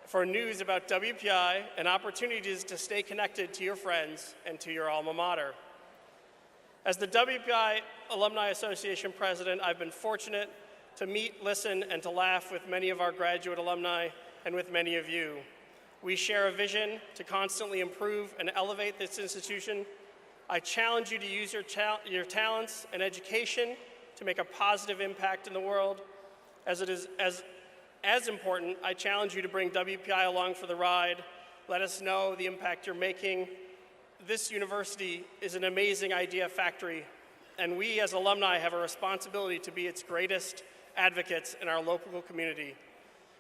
for news about WPI and opportunities to stay connected to your friends and to your alma mater. As the WPI Alumni Association president, I've been fortunate to meet, listen, and to laugh with many of our graduate alumni and with many of you. We share a vision to constantly improve and elevate this institution. I challenge you to use your talents and education to make a positive impact in the world. As important, I challenge you to bring WPI along for the ride. Let us know the impact you're making. This university is an amazing idea factory, and we as alumni have a responsibility to be its greatest advocates in our local community.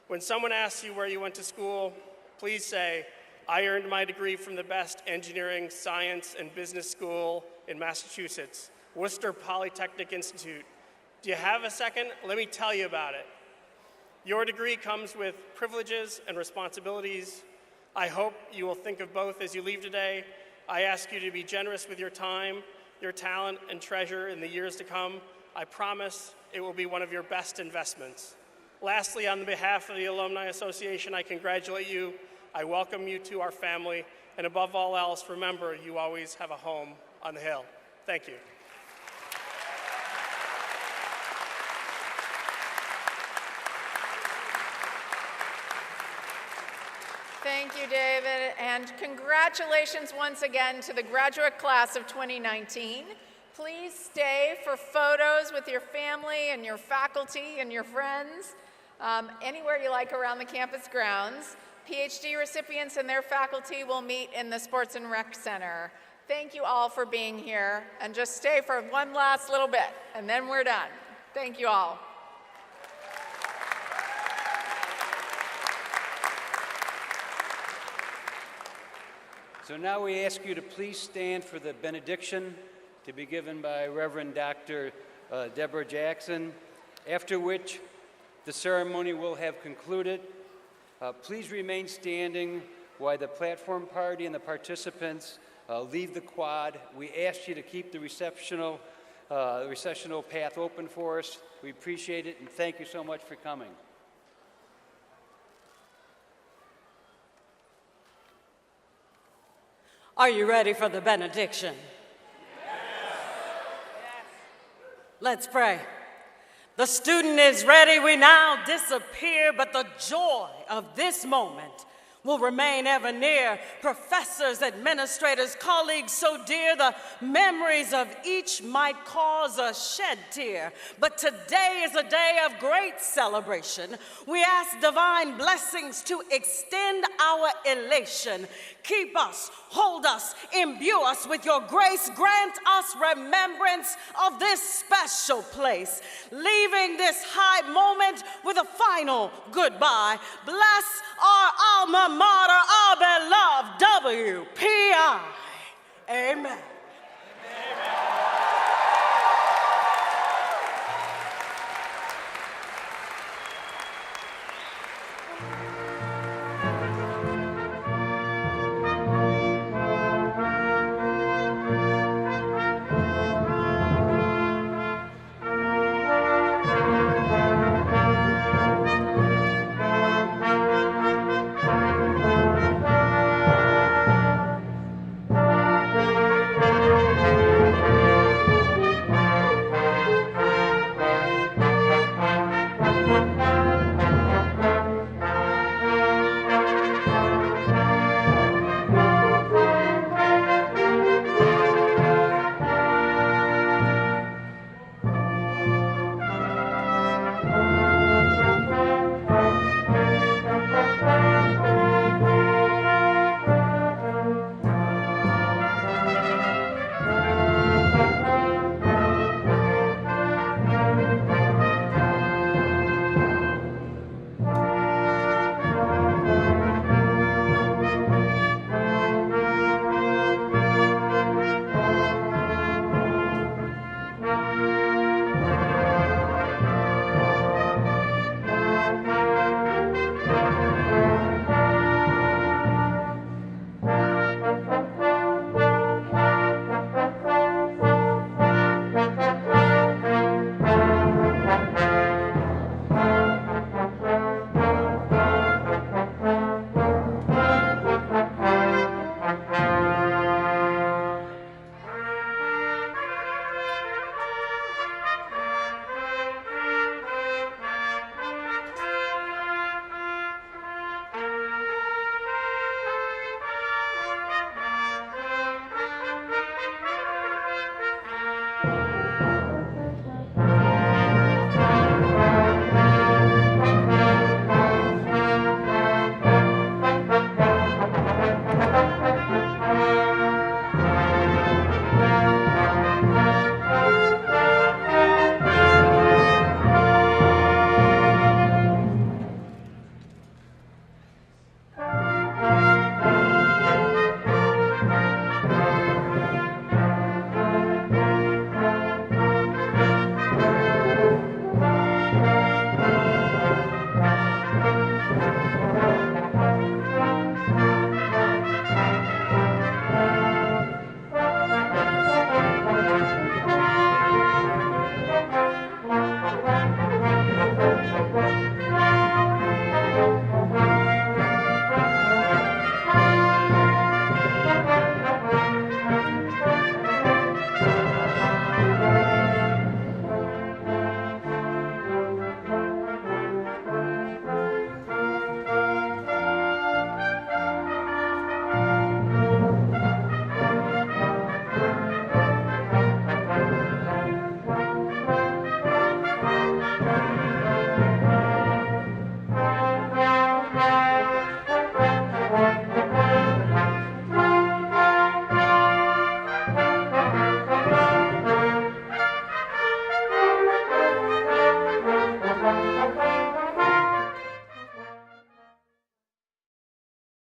When someone asks you where you went to school, please say, I earned my degree from the best engineering, science, and business school in Massachusetts, Worcester Polytechnic Institute. Do you have a second? Let me tell you about it. Your degree comes with privileges and responsibilities. I hope you will think of both as you leave today. I ask you to be generous with your time, your talent, and treasure in the years to come. I promise it will be one of your best investments. Lastly, on behalf of the Alumni Association, I congratulate you. I welcome you to our family. And above all else, remember, you always have a home on the Hill. Thank you. Thank you, David, and congratulations once again to the graduate class of 2019. Please stay for photos with your family and your faculty and your friends, anywhere you like around the campus grounds. PhD recipients and their faculty will meet in the Sports and Rec Center. Thank you all for being here, and just stay for one last little bit, and then we're done. Thank you all. So now we ask you to please stand for the benediction to be given by Reverend Dr. Deborah Jackson, after which the ceremony will have concluded. Please remain standing while the platform party and the participants leave the quad. We ask you to keep the recessional path open for us. We appreciate it, and thank you so much for coming. Are you ready for the benediction? Let's pray. The student is ready. We now disappear, but the joy of this moment will remain ever near. Professors, administrators, colleagues so dear, the memories of each might cause a shed tear. But today is a day of great celebration. We ask divine blessings to extend our elation. Keep us, hold us, imbue us with your grace. Grant us remembrance of this special place. Leaving this high moment with a final goodbye. Bless our alma mater, our beloved WPI. Amen.